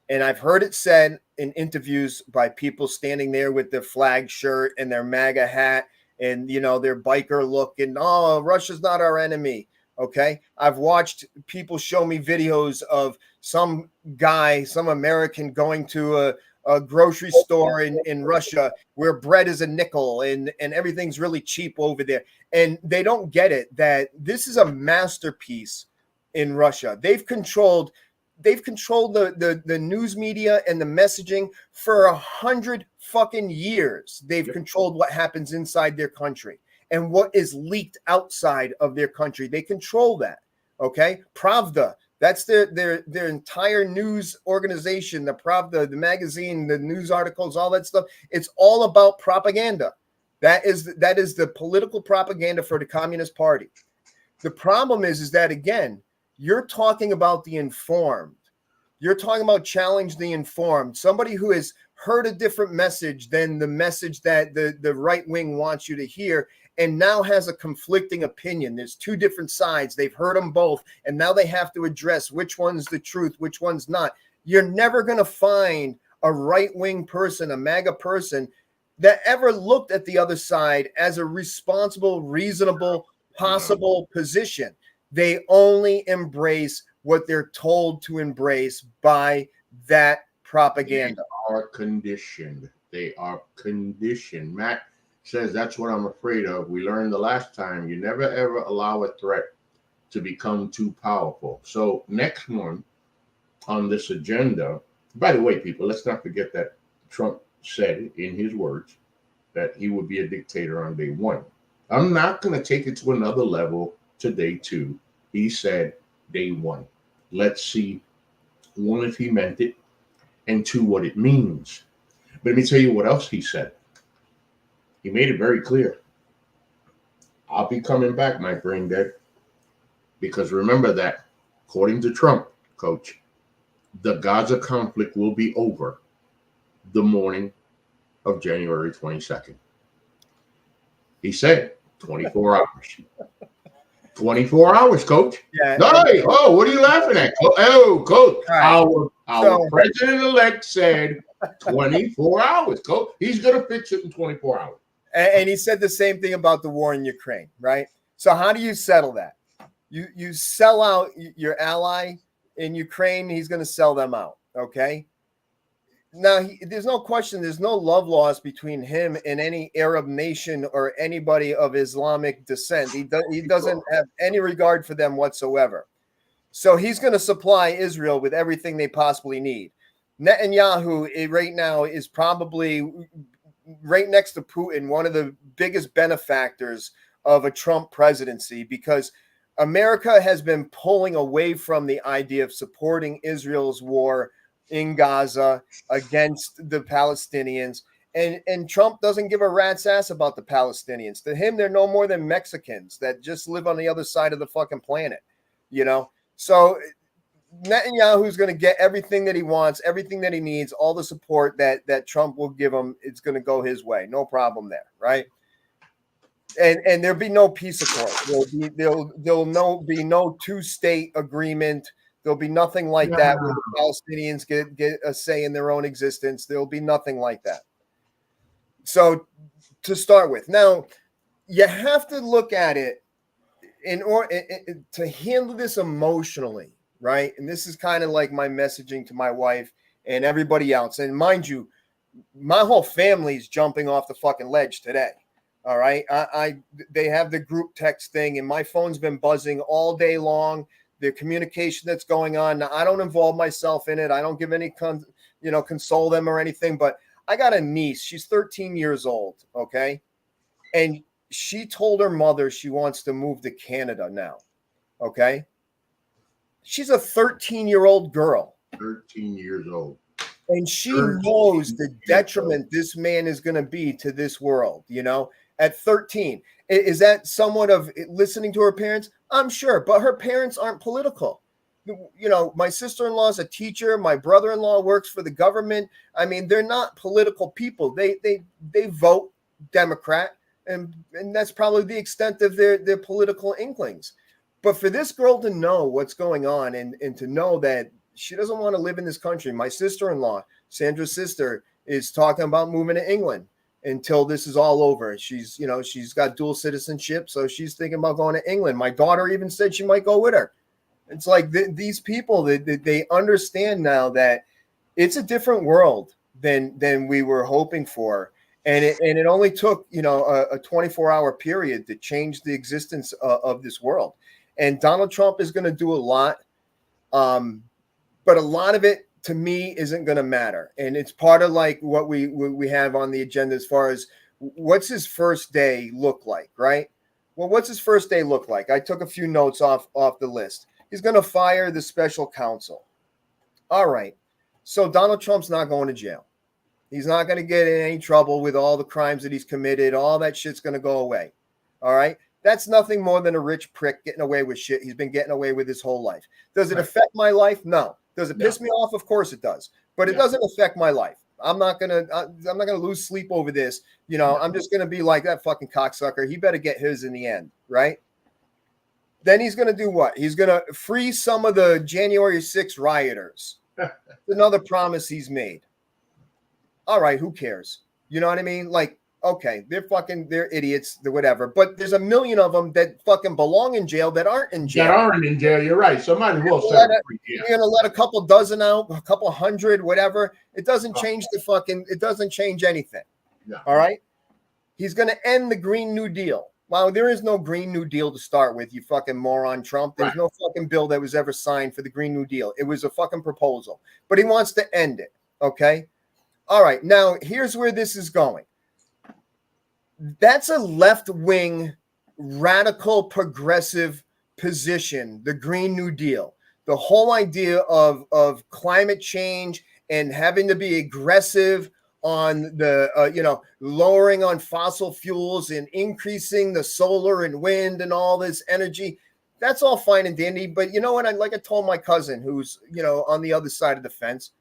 And I've heard it said in interviews by people standing there with their flag shirt and their MAGA hat and, their biker look and, oh, Russia's not our enemy. Okay. I've watched people show me videos of some guy, some American going to a grocery store in Russia where bread is a nickel and everything's really cheap over there. And they don't get it that this is a masterpiece in Russia. They've controlled the news media and the messaging for 100 fucking years. They've controlled what happens inside their country and what is leaked outside of their country. They control that. Okay. Pravda. That's their entire news organization, the Pravda, the magazine, the news articles, all that stuff. It's all about propaganda. That is the political propaganda for the Communist Party. The problem is that, again, you're talking about the informed. You're talking about challenge the informed. Somebody who has heard a different message than the message that the right wing wants you to hear, and now has a conflicting opinion. There's two different sides. They've heard them both, and now they have to address which one's the truth, which one's not. You're never going to find a right-wing person, a MAGA person, that ever looked at the other side as a responsible, reasonable, possible position. They only embrace what they're told to embrace by that propaganda. They are conditioned. They are conditioned. Matt says that's what I'm afraid of. We learned the last time, you never ever allow a threat to become too powerful. So next one on this agenda, by the way, people, let's not forget that Trump said in his words that he would be a dictator on day one. I'm not going to take it to another level to day two. He said day one. Let's see, one, if he meant it, and two, what it means. But let me tell you what else he said. He made it very clear. I'll be coming back, my brain dead. Because remember that, according to Trump, Coach, the Gaza conflict will be over the morning of January 22nd. He said 24 hours. 24 hours, Coach. Yeah. Hey, oh, what are you laughing at? Oh, Coach, right. Our president-elect said 24 hours, Coach. He's going to fix it in 24 hours. And he said the same thing about the war in Ukraine, right? So how do you settle that? You sell out your ally in Ukraine. He's going to sell them out, okay? Now, there's no question. There's no love lost between him and any Arab nation or anybody of Islamic descent. He doesn't have any regard for them whatsoever. So he's going to supply Israel with everything they possibly need. Netanyahu right now is probably right next to Putin, one of the biggest benefactors of a Trump presidency, because America has been pulling away from the idea of supporting Israel's war in Gaza against the Palestinians. And Trump doesn't give a rat's ass about the Palestinians. To him, they're no more than Mexicans that just live on the other side of the fucking planet, So Netanyahu's going to get everything that he wants, everything that he needs, all the support that Trump will give him. It's going to go his way. No problem there, right? And there'll be no peace accord. There'll be no two-state agreement. There'll be nothing like that where the Palestinians get a say in their own existence. There'll be nothing like that. So to start with, now you have to look at it in order to handle this emotionally, right? And this is kind of like my messaging to my wife and everybody else. And mind you, my whole family's jumping off the fucking ledge today. All right. They have the group text thing, and my phone's been buzzing all day long. The communication that's going on. Now, I don't involve myself in it. I don't give any, console them or anything, but I got a niece. She's 13 years old. Okay. And she told her mother she wants to move to Canada now. Okay. She's a 13-year-old girl. 13 years old. And she knows the detriment this man is going to be to this world, at 13. Is that somewhat of listening to her parents? I'm sure, but her parents aren't political. My sister-in-law is a teacher. My brother-in-law works for the government. I mean, they're not political people. They vote Democrat. And that's probably the extent of their political inklings. But for this girl to know what's going on and to know that she doesn't want to live in this country. My sister-in-law, Sandra's sister, is talking about moving to England until this is all over. She's got dual citizenship, so she's thinking about going to England. My daughter even said she might go with her. It's like these people that they understand now that it's a different world than we were hoping for. And it only took, a 24-hour period to change the existence of this world. And Donald Trump is going to do a lot. But a lot of it to me isn't going to matter. And it's part of like what we have on the agenda as far as what's his first day look like, right? Well, what's his first day look like? I took a few notes off the list. He's going to fire the special counsel. All right. So Donald Trump's not going to jail. He's not going to get in any trouble with all the crimes that he's committed. All that shit's going to go away. All right. That's nothing more than a rich prick getting away with shit he's been getting away with his whole life. Does it affect my life? No. Does it piss me off? Of course it does. But it doesn't affect my life. I'm not gonna lose sleep over this. I'm just gonna be like that fucking cocksucker. He better get his in the end, right? Then he's gonna do what? He's gonna free some of the January 6th rioters. Another promise he's made. All right, who cares? You know what I mean? Like, okay, they're idiots, they're whatever. But there's a million of them that fucking belong in jail that aren't in jail. That aren't in jail, you're right. So might as well set them free. You're gonna let a couple dozen out, a couple hundred, whatever. It doesn't change it doesn't change anything. Yeah. All right. He's gonna end the Green New Deal. Wow, there is no Green New Deal to start with, you fucking moron, Trump. There's no fucking bill that was ever signed for the Green New Deal. It was a fucking proposal. But he wants to end it. Okay. All right. Now here's where this is going. That's a left-wing, radical, progressive position, the Green New Deal. The whole idea of climate change and having to be aggressive on the, lowering on fossil fuels and increasing the solar and wind and all this energy. That's all fine and dandy. But you know what? I told my cousin who's, on the other side of the fence,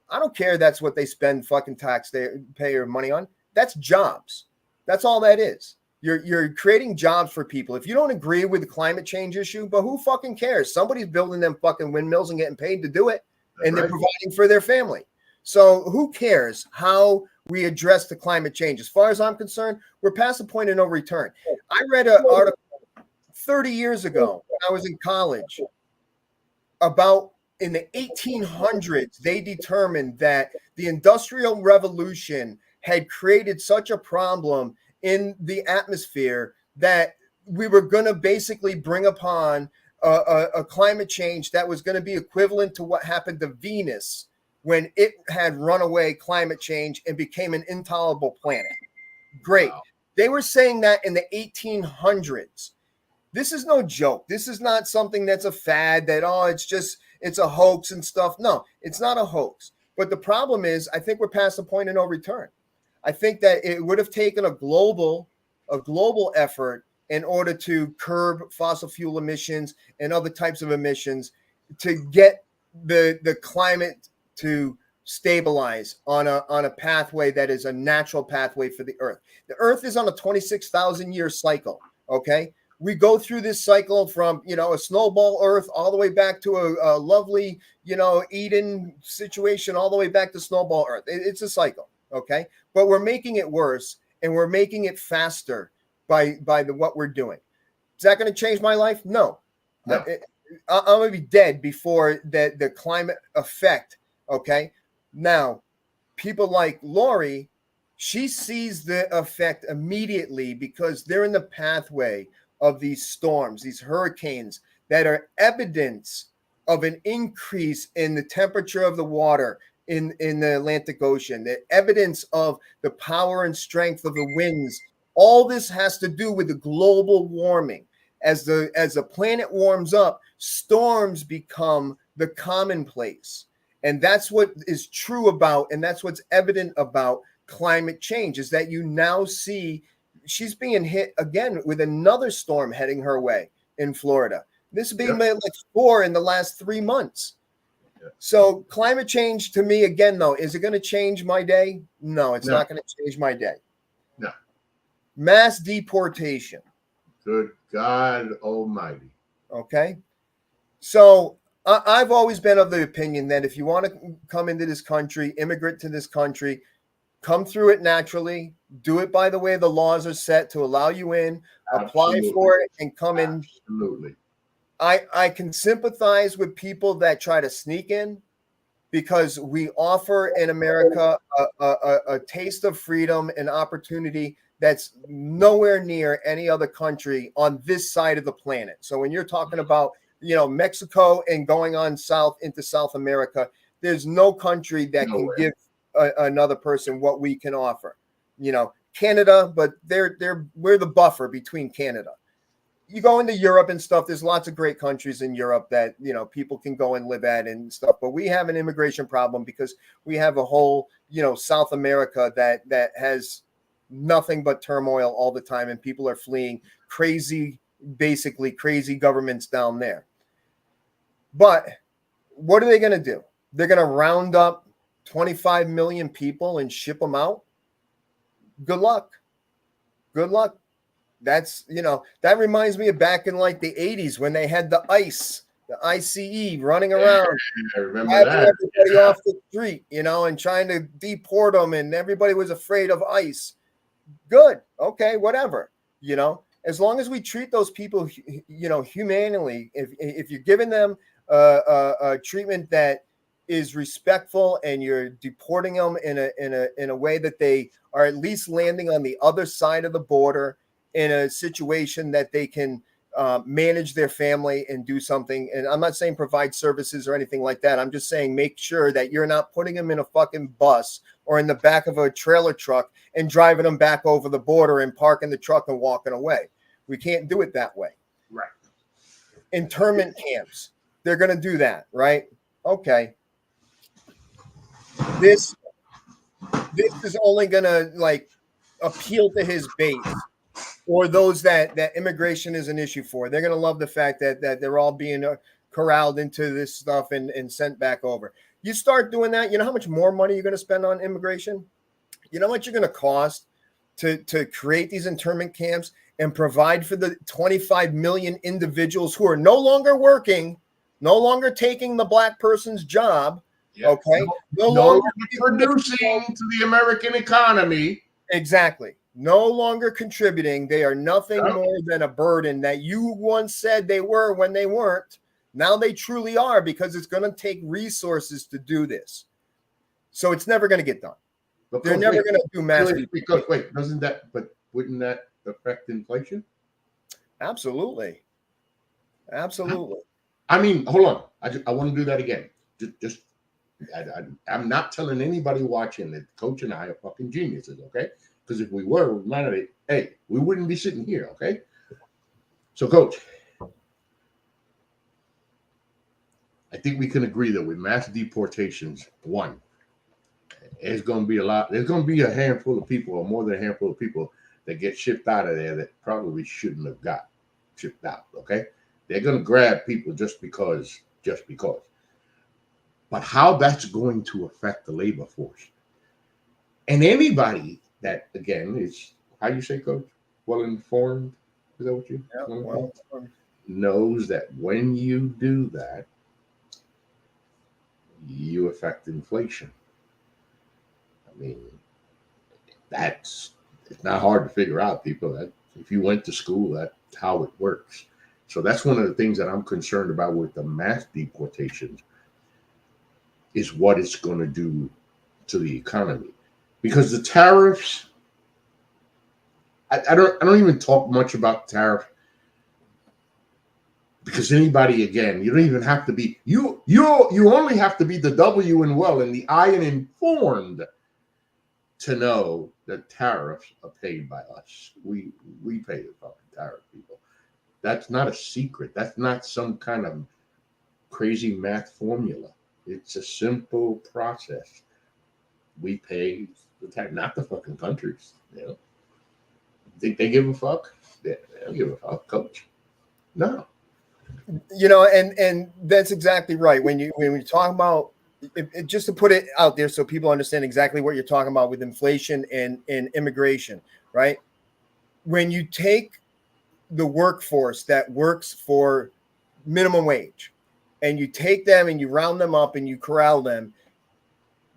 I don't care. That's what they spend fucking taxpayer money on. That's jobs. That's all that is. You're creating jobs for people. If you don't agree with the climate change issue, but who fucking cares? Somebody's building them fucking windmills and getting paid to do it, and they're providing for their family. So who cares how we address the climate change? As far as I'm concerned, we're past the point of no return. I read an article 30 years ago when I was in college about in the 1800s, they determined that the Industrial Revolution had created such a problem in the atmosphere that we were going to basically bring upon a climate change that was going to be equivalent to what happened to Venus when it had runaway climate change and became an intolerable planet. Great. Wow. They were saying that in the 1800s. This is no joke. This is not something that's a fad that, it's a hoax and stuff. No, it's not a hoax. But the problem is, I think we're past the point of no return. I think that it would have taken a global effort in order to curb fossil fuel emissions and other types of emissions to get the climate to stabilize on a pathway that is a natural pathway for the Earth. The Earth is on a 26,000-year cycle, okay? We go through this cycle from, a snowball Earth all the way back to a lovely, Eden situation, all the way back to snowball Earth. It's a cycle, okay? But we're making it worse, and we're making it faster by what we're doing. Is that going to change my life? No. I'm going to be dead before the climate effect, okay? Now, people like Lori, she sees the effect immediately because they're in the pathway of these storms, these hurricanes that are evidence of an increase in the temperature of the water in the Atlantic Ocean, the evidence of the power and strength of the winds. All this has to do with the global warming. As the planet warms up, storms become the commonplace. And that's what is true about, and that's what's evident about climate change, is that you now see she's being hit again with another storm heading her way in Florida. This is being made like 4 in the last 3 months. Yeah. So climate change to me, again, though, is it going to change my day? No, it's not going to change my day. mass deportation. Good God Almighty. Okay. So I've always been of the opinion that if you want to come into this country, immigrant to this country, come through it naturally, do it by the way the laws are set to allow you in, apply Absolutely. for it, and come in. Absolutely. I can sympathize with people that try to sneak in because we offer in America a taste of freedom and opportunity that's nowhere near any other country on this side of the planet. So when you're talking about, Mexico and going on south into South America, there's no country that can give another person what we can offer. Canada, but we're the buffer between Canada. You go into Europe and stuff, there's lots of great countries in Europe that, people can go and live at and stuff. But we have an immigration problem because we have a whole, South America that has nothing but turmoil all the time. And people are fleeing basically crazy governments down there. But what are they going to do? They're going to round up 25 million people and ship them out. Good luck. Good luck. That's, that reminds me of back in like the 80s when they had the ICE running around, I remember having that. everybody off the street, and trying to deport them, and everybody was afraid of ICE. Good. Okay, whatever. As long as we treat those people, humanely, if you're giving them a treatment that is respectful and you're deporting them in a way that they are at least landing on the other side of the border in a situation that they can manage their family and do something. And I'm not saying provide services or anything like that. I'm just saying make sure that you're not putting them in a fucking bus or in the back of a trailer truck and driving them back over the border and parking the truck and walking away. We can't do it that way. Right. Internment camps. They're going to do that, right? Okay. This is only going to appeal to his base. Or those that immigration is an issue for. They're going to love the fact that they're all being corralled into this stuff and sent back over. You start doing that, you know how much more money you're going to spend on immigration? You know what you're going to cost to create these internment camps and provide for the 25 million individuals who are no longer working, no longer taking the black person's job, okay? No longer producing to the American economy. Exactly. No longer contributing. They are nothing more than a burden that you once said they were when they weren't. Now they truly are, because it's going to take resources to do this. So it's never going to get done. They're never going to do mass. Because wouldn't that affect inflation? Absolutely. Absolutely. I mean, hold on. I want to do that again. I'm not telling anybody watching that Coach and I are fucking geniuses, okay? Because if we were, we wouldn't be sitting here, okay? So, Coach, I think we can agree that with mass deportations, there's going to be a handful of people, or more than a handful of people, that get shipped out of there that probably shouldn't have got shipped out, okay? They're going to grab people just because. But how that's going to affect the labor force. And anybody that, again, is, how you say, Coach? Well-informed? Is that what you? Yeah, well-informed. Knows that when you do that, you affect inflation. I mean, it's not hard to figure out, people. That if you went to school, that's how it works. So that's one of the things that I'm concerned about with the mass deportations, is what it's going to do to the economy. Because the tariffs, I don't even talk much about tariff, because anybody, again, you don't even have to be, you only have to be the W and well and the I and informed to know that tariffs are paid by us. We pay the fucking tariff, people. That's not a secret. That's not some kind of crazy math formula. It's a simple process. We pay the tax, not the fucking countries. Think they give a fuck? They don't give a fuck, Coach. No. And that's exactly right. When you talk about just to put it out there so people understand exactly what you're talking about with inflation and immigration, right? when you take the workforce that works for minimum wage and you take them and you round them up and you corral them,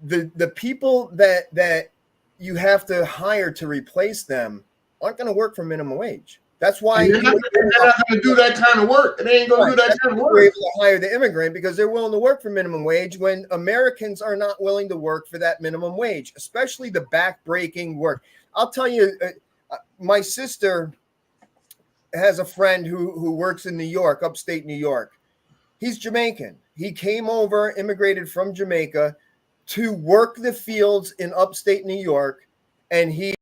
the people that you have to hire to replace them aren't going to work for minimum wage. That's why they're not going to do that kind of work. They ain't going to do that kind of work. We're able to hire the immigrant because they're willing to work for minimum wage when Americans are not willing to work for that minimum wage, especially the back-breaking work. I'll tell you, my sister has a friend who works in New York, upstate New York. He's Jamaican. He came over, immigrated from Jamaica to work the fields in upstate New York, and he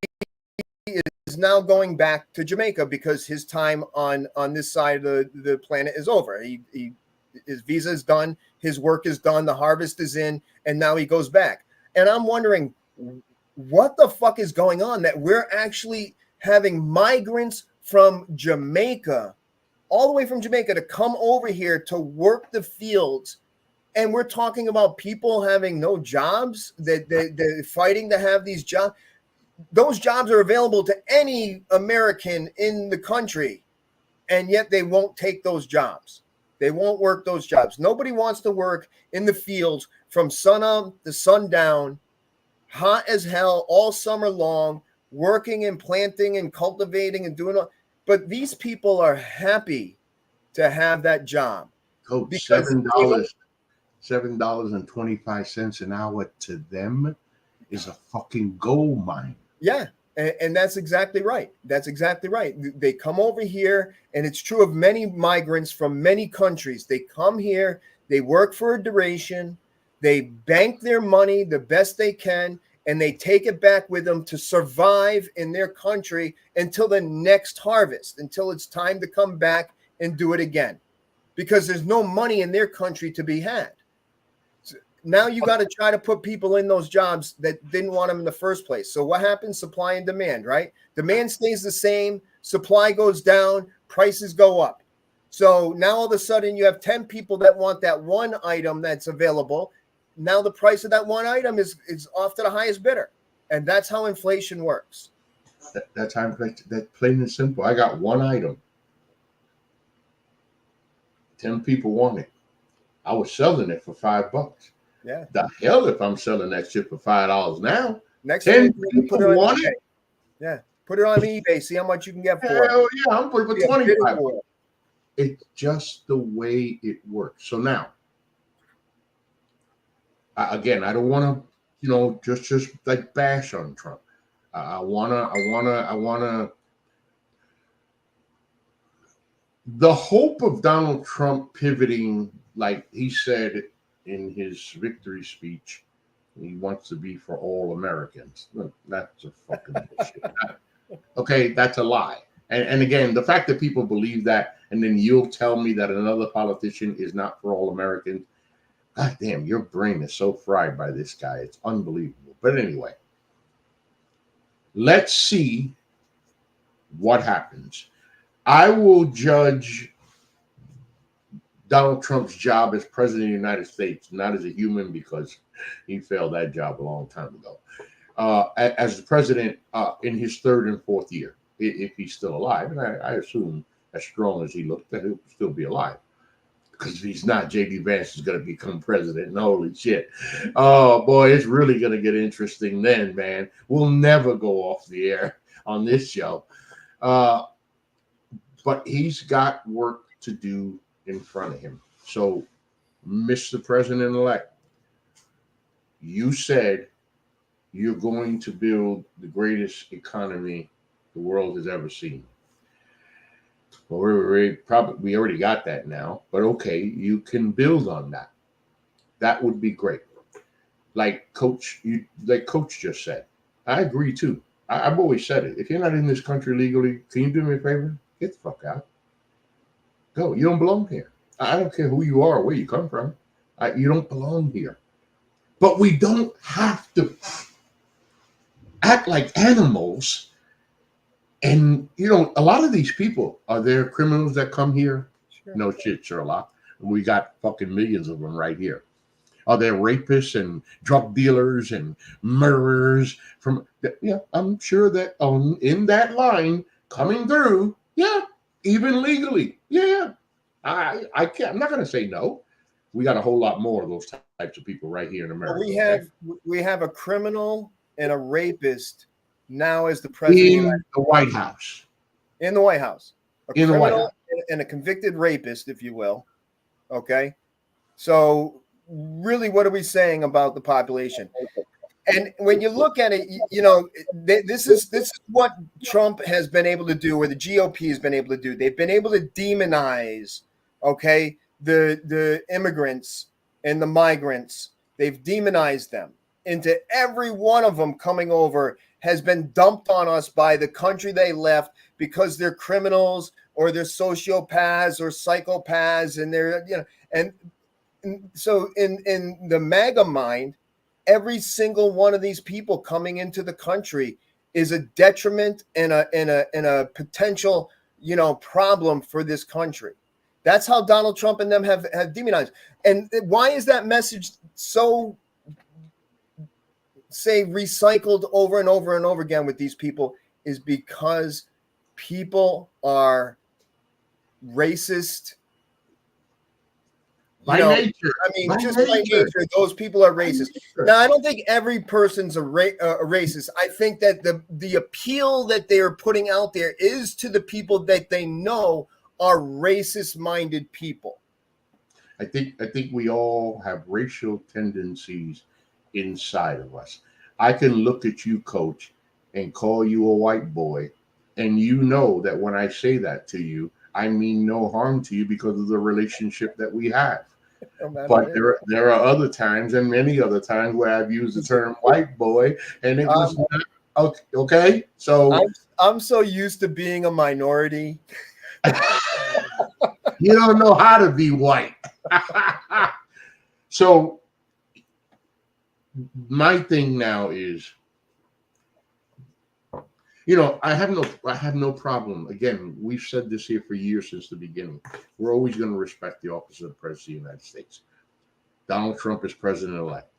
is now going back to Jamaica because his time on this side of the planet is over. His visa is done, his work is done, the harvest is in, and now he goes back. And I'm wondering what the fuck is going on that we're actually having migrants from Jamaica, all the way from Jamaica, to come over here to work the fields. And we're talking about people having no jobs, that they're fighting to have these jobs. Those jobs are available to any American in the country, and yet they won't take those jobs. They won't work those jobs. Nobody wants to work in the fields from sun up to sundown, hot as hell all summer long, working and planting and cultivating and doing all. But these people are happy to have that job. Coach, $7.25 an hour to them is a fucking gold mine. Yeah, and that's exactly right. That's exactly right. They come over here, and it's true of many migrants from many countries. They come here, they work for a duration, they bank their money the best they can, and they take it back with them to survive in their country until the next harvest, until it's time to come back and do it again, because there's no money in their country to be had. Now you got to try to put people in those jobs that didn't want them in the first place. So what happens? Supply and demand, right? Demand stays the same. Supply goes down. Prices go up. So now all of a sudden you have 10 people that want that one item that's available. Now the price of that one item is off to the highest bidder. And that's how inflation works. That's how that's plain and simple. I got one item. 10 people want it. I was selling it for $5. Yeah. The hell if I'm selling that shit for $5 now. Next 10 time, people want it. Yeah. Put it on eBay. See how much you can get for it. Hell yeah, I'm putting for 25. It's just the way it works. So now, again, I don't want to, just like bash on Trump. I wanna. The hope of Donald Trump pivoting, like he said in his victory speech, he wants to be for all Americans. That's a fucking bullshit. Okay, that's a lie. And again, the fact that people believe that, and then you'll tell me that another politician is not for all Americans. God damn, your brain is so fried by this guy. It's unbelievable. But anyway, let's see what happens. I will judge Donald Trump's job as president of the United States, not as a human, because he failed that job a long time ago. As the president in his third and fourth year, if he's still alive, and I assume as strong as he looked, that he'll still be alive. Because if he's not, J.D. Vance is going to become president. And holy shit. Oh, boy, it's really going to get interesting then, man. We'll never go off the air on this show. But he's got work to do in front of him. So, Mr. President-elect, you said you're going to build the greatest economy the world has ever seen. Well, we already got that now, but okay, you can build on that. That would be great. Like Coach just said, I agree too. I've always said it. If you're not in this country legally, can you do me a favor? Get the fuck out. Go. You don't belong here. I don't care who you are or where you come from. You don't belong here. But we don't have to act like animals. And, a lot of these people, are there criminals that come here? Sure. No shit, Sherlock. We got fucking millions of them right here. Are there rapists and drug dealers and murderers I'm sure that in that line, coming through, yeah, even legally, yeah. I can't. I'm not going to say no. We got a whole lot more of those types of people right here in America. Well, Okay? we have a criminal and a rapist now as the president of the In the White House. in the White House. A In the White House. criminal and a convicted rapist, if you will. Okay. So really, what are we saying about the population? And when you look at it, this is what Trump has been able to do, or the GOP has been able to do. They've been able to demonize, okay, the immigrants and the migrants. They've demonized them into every one of them coming over has been dumped on us by the country they left because they're criminals or they're sociopaths or psychopaths, and they're and so in the MAGA mind, every single one of these people coming into the country is a detriment and a potential problem for this country. That's how Donald Trump and them have demonized. And why is that message so recycled over and over and over again with these people? Is because people are racist. By nature. I mean, just by nature, those people are racist. Now, I don't think every person's a racist. I think that the appeal that they are putting out there is to the people that they know are racist-minded people. I think we all have racial tendencies inside of us. I can look at you, Coach, and call you a white boy, and you know that when I say that to you, I mean no harm to you because of the relationship that we have. But there are other times, and many other times, where I've used the term white boy, and it was not okay. So I'm so used to being a minority. You don't know how to be white. So my thing now is, I have no problem. Again, we've said this here for years since the beginning. We're always going to respect the office of the President of the United States. Donald Trump is president-elect.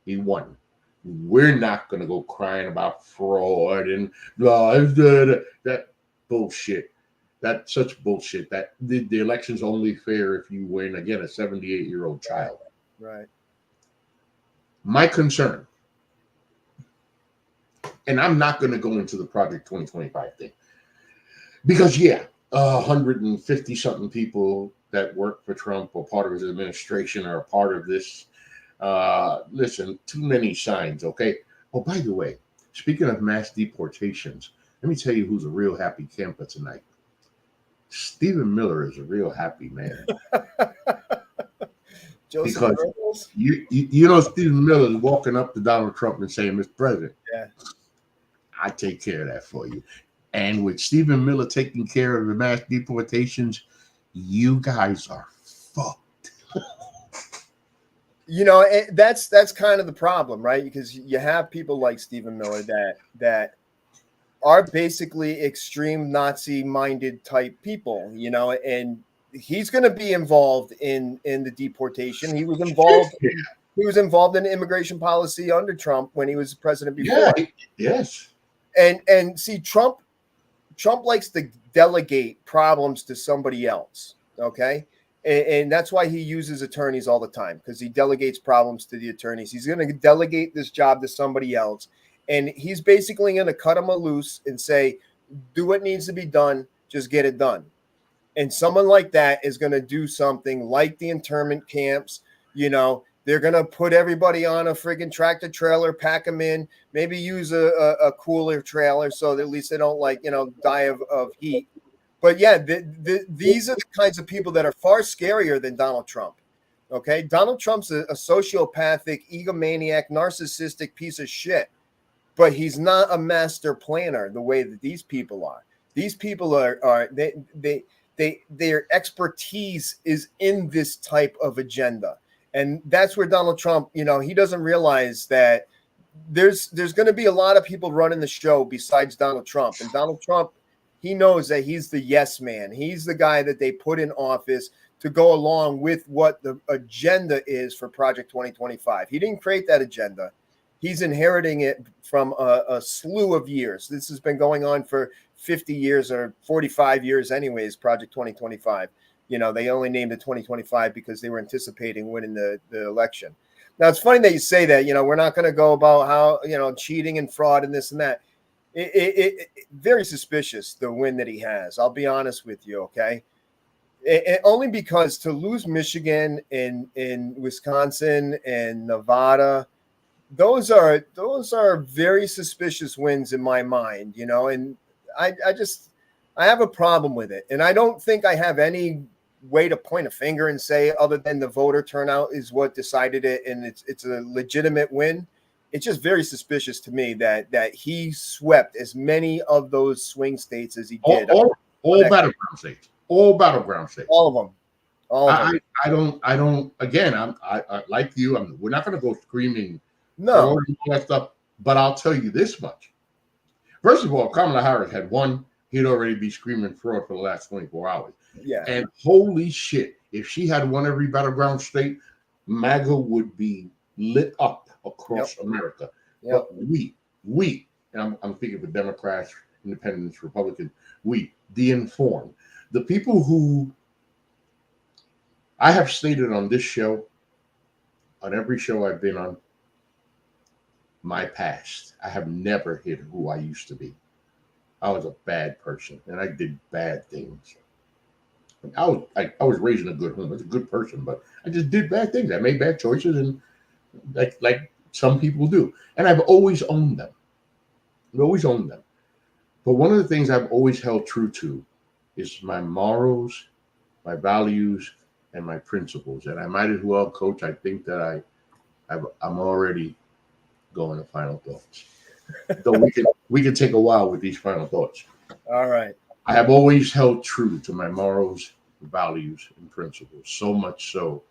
He won. We're not going to go crying about fraud and that bullshit. That's such bullshit. That the election's only fair if you win, again, a 78-year-old child. Right. My concern, and I'm not going to go into the Project 2025 thing, because 150 something people that work for Trump or part of his administration are a part of this. Listen, too many signs. Okay. Oh, by the way, speaking of mass deportations, let me tell you who's a real happy camper tonight. Stephen Miller is a real happy man. Because Stephen Miller is walking up to Donald Trump and saying, Mr. President, I take care of that for you. And with Stephen Miller taking care of the mass deportations, you guys are fucked. That's kind of the problem, right? Because you have people like Stephen Miller that are basically extreme Nazi-minded type people, and he's going to be involved in the deportation. He was involved. Yeah. He was involved in immigration policy under Trump when he was president before. Yeah. Yes. And see, Trump likes to delegate problems to somebody else. Okay. And that's why he uses attorneys all the time, because he delegates problems to the attorneys. He's going to delegate this job to somebody else. And he's basically going to cut him loose and say, do what needs to be done. Just get it done. And someone like that is going to do something like the internment camps. They're going to put everybody on a friggin' tractor trailer, pack them in, maybe use a cooler trailer so that at least they don't die of heat. But these are the kinds of people that are far scarier than Donald Trump. Okay. Donald Trump's a sociopathic, egomaniac, narcissistic piece of shit. But he's not a master planner the way that these people are. These people their expertise is in this type of agenda. And that's where Donald Trump, he doesn't realize that there's going to be a lot of people running the show besides Donald Trump. And Donald Trump, he knows that he's the yes man. He's the guy that they put in office to go along with what the agenda is for Project 2025. He didn't create that agenda. he's inheriting it from a slew of years. This has been going on for 50 years or 45 years anyways, Project 2025. They only named it 2025 because they were anticipating winning the election. Now, it's funny that you say that. We're not going to go about how, cheating and fraud and this and that. Very suspicious, the win that he has. I'll be honest with you, okay? Only because to lose Michigan in Wisconsin and Nevada, those are very suspicious wins in my mind, and I have a problem with it. And I don't think I have any way to point a finger and say other than the voter turnout is what decided it and it's a legitimate win. It's just very suspicious to me that he swept as many of those swing states as he did. All battleground states. All battleground states. All of them. I don't. Again, I like you. We're not going to go screaming. No. All that stuff. But I'll tell you this much. First of all, Kamala Harris had won. He'd already be screaming fraud for the last 24 hours. Yeah. And holy shit, if she had won every battleground state, MAGA would be lit up across America. Yep. But we, and I'm thinking of Democrats, Independents, Republicans, the informed, the people who I have stated on this show, on every show I've been on, my past. I have never hid who I used to be. I was a bad person, and I did bad things. I was raised in a good home. I was a good person, but I just did bad things. I made bad choices, and like some people do. And I've always owned them. I've always owned them. But one of the things I've always held true to is my morals, my values, and my principles. And I might as well, Coach, I think that I'm already going to final thoughts. So we can take a while with these final thoughts. All right. I have always held true to my morals, values, and principles. So much so,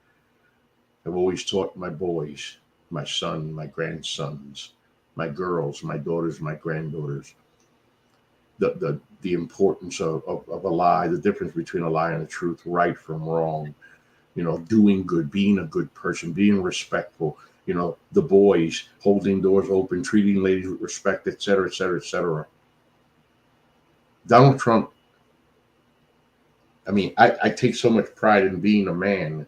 I've always taught my boys, my son, my grandsons, my girls, my daughters, my granddaughters, the importance of a lie, the difference between a lie and the truth, right from wrong, doing good, being a good person, being respectful, the boys holding doors open, treating ladies with respect, et cetera, et cetera, et cetera. Donald Trump, I take so much pride in being a man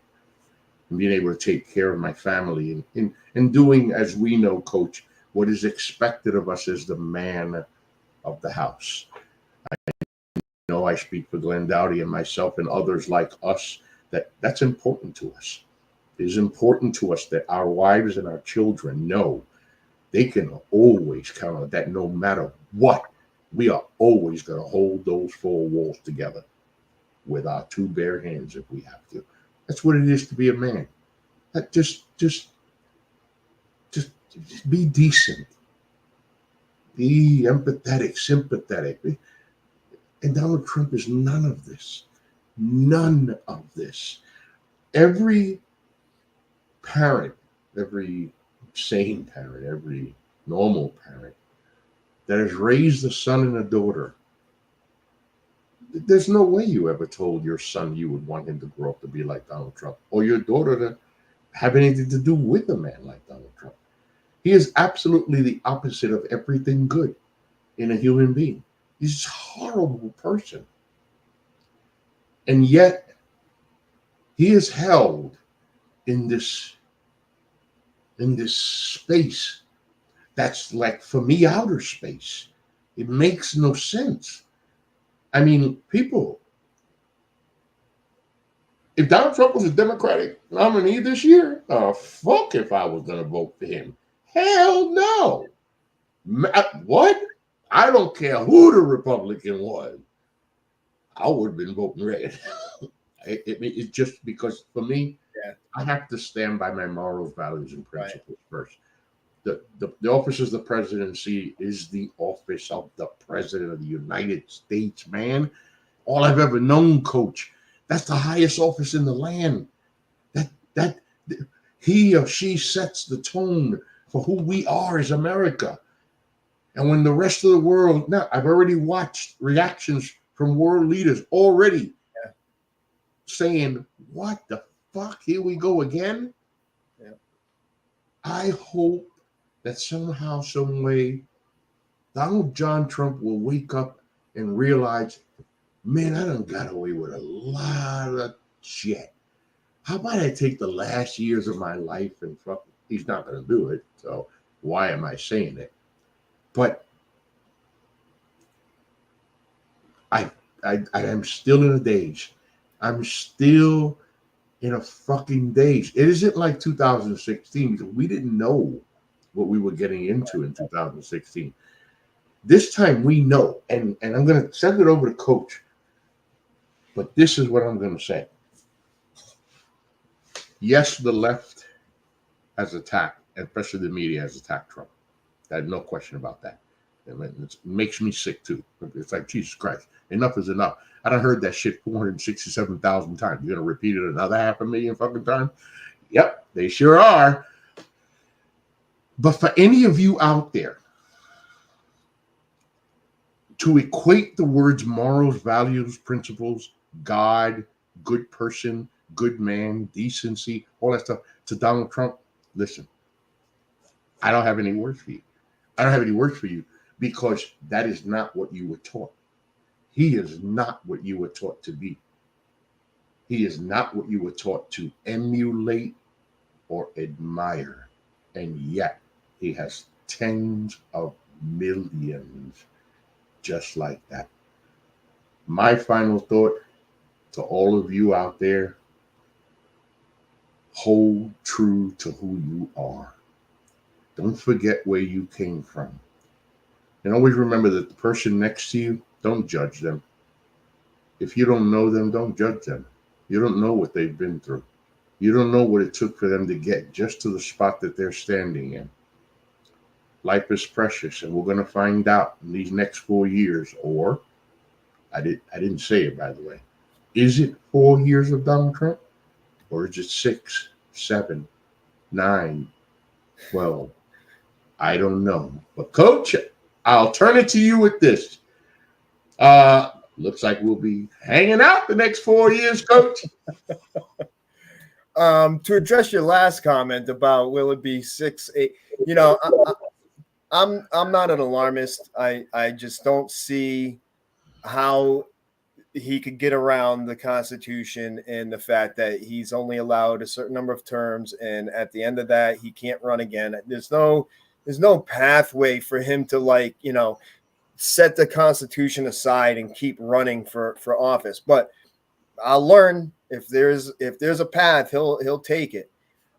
and being able to take care of my family and doing, as we know, Coach, what is expected of us as the man of the house. I speak for Glenn Dowdy and myself and others like us, that's important to us. It is important to us that our wives and our children know they can always count on that no matter what. We are always going to hold those four walls together with our two bare hands if we have to. That's what it is to be a man. Just be decent. Be empathetic, sympathetic. And Donald Trump is none of this. None of this. Every parent, every sane parent, every normal parent that has raised a son and a daughter, there's no way you ever told your son you would want him to grow up to be like Donald Trump, or your daughter to have anything to do with a man like Donald Trump. He is absolutely the opposite of everything good in a human being. He's a horrible person. And yet, he is held in this space that's like, for me, outer space. It makes no sense. People, if Donald Trump was a Democratic nominee this year, fuck if I was going to vote for him. Hell no. What? I don't care who the Republican was. I would have been voting red. It's just because, for me, I have to stand by my morals, values, and principles first. The office of the presidency is the office of the president of the United States, man. All I've ever known, Coach. That's the highest office in the land. That he or she sets the tone for who we are as America. And when the rest of the world, now I've already watched reactions from world leaders already saying, what the fuck? Here we go again. Yeah. I hope that somehow, some way, Donald John Trump will wake up and realize, man, I done got away with a lot of shit. How about I take the last years of my life and fuck? He's not going to do it. So why am I saying it? But I am still in a daze. I'm still in a fucking daze. It isn't like 2016 because we didn't know what we were getting into in 2016. This time we know, and I'm going to send it over to Coach. But this is what I'm going to say. Yes, the left has attacked, especially the media has attacked Trump. There's no question about that. It makes me sick too. It's like, Jesus Christ, enough is enough. I done heard that shit 467,000 times. You're going to repeat it another 500,000 fucking times? Yep, they sure are. But for any of you out there, to equate the words morals, values, principles, God, good person, good man, decency, all that stuff to Donald Trump, listen, I don't have any words for you. I don't have any words for you because that is not what you were taught. He is not what you were taught to be. He is not what you were taught to emulate or admire. And yet he has tens of millions just like that. My final thought to all of you out there, hold true to who you are. Don't forget where you came from. And always remember that the person next to you, don't judge them. If you don't know them, don't judge them. You don't know what they've been through. You don't know what it took for them to get just to the spot that they're standing in. Life is precious, and we're going to find out in these next 4 years, or I didn't say it, by the way. Is it 4 years of Donald Trump? Or is it 6, 7, 9, 12? I don't know. But Coach, I'll turn it to you with this. Looks like we'll be hanging out the next 4 years, Coach. To address your last comment about will it be 6, 8, I'm not an alarmist. I just don't see how he could get around the Constitution and the fact that he's only allowed a certain number of terms, and at the end of that, he can't run again. There's no pathway for him to set the Constitution aside and keep running for office. But I'll learn if there's a path, he'll take it.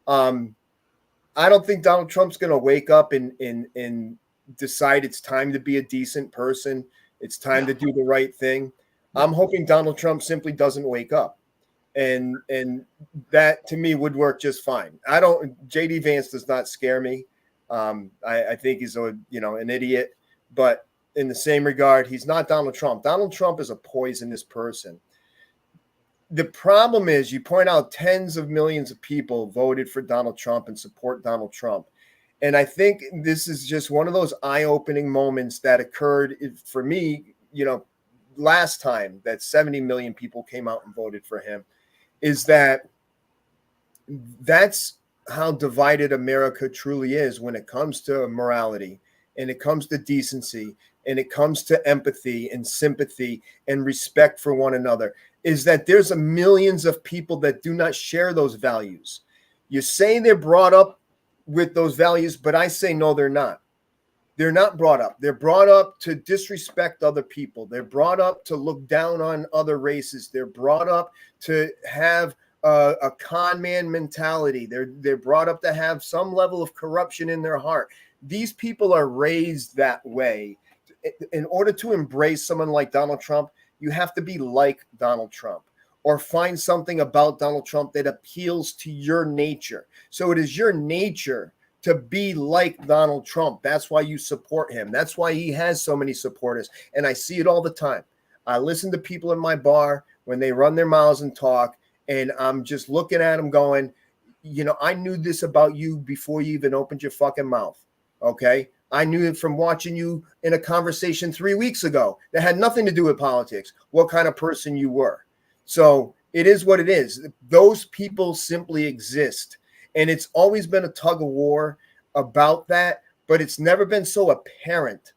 I don't think Donald Trump's going to wake up and decide it's time to be a decent person. It's time to do the right thing. I'm hoping Donald Trump simply doesn't wake up, and that to me would work just fine. JD Vance does not scare me. I think he's an idiot, but in the same regard, he's not Donald Trump. Donald Trump is a poisonous person. The problem is, you point out tens of millions of people voted for Donald Trump and support Donald Trump. And I think this is just one of those eye-opening moments that occurred for me, last time that 70 million people came out and voted for him, is that's how divided America truly is when it comes to morality, and it comes to decency, and it comes to empathy and sympathy and respect for one another, is that there's millions of people that do not share those values. You say they're brought up with those values, but I say no, they're not. They're not brought up. They're brought up to disrespect other people. They're brought up to look down on other races. They're brought up to have a con man mentality. They're brought up to have some level of corruption in their heart. These people are raised that way. In order to embrace someone like Donald Trump, you have to be like Donald Trump, or find something about Donald Trump that appeals to your nature. So it is your nature to be like Donald Trump. That's why you support him. That's why he has so many supporters. And I see it all the time. I listen to people in my bar when they run their mouths and talk, and I'm just looking at them going, I knew this about you before you even opened your fucking mouth. Okay? I knew it from watching you in a conversation 3 weeks ago that had nothing to do with politics, what kind of person you were. So it is what it is. Those people simply exist. And it's always been a tug of war about that. but it's never been so apparent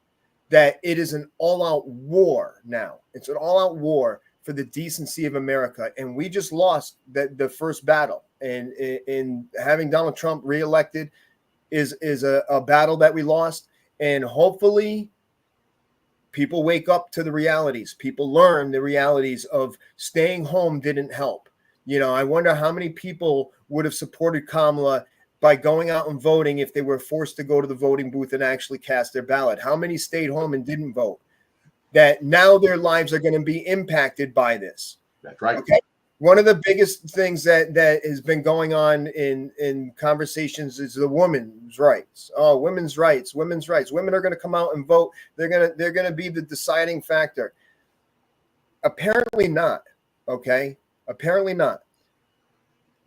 that it is an all-out war now. It's an all-out war for the decency of America. And we just lost the first battle. And in having Donald Trump reelected is a battle that we lost. And hopefully people wake up to the realities. People learn the realities of staying home didn't help. You know, I wonder how many people would have supported Kamala by going out and voting if they were forced to go to the voting booth and actually cast their ballot. How many stayed home and didn't vote? That now their lives are going to be impacted by this. That's right. Okay. One of the biggest things that has been going on in conversations is the women's rights. Oh, women's rights. Women are going to come out and vote. They're going to be the deciding factor. Apparently not. Okay. Apparently not.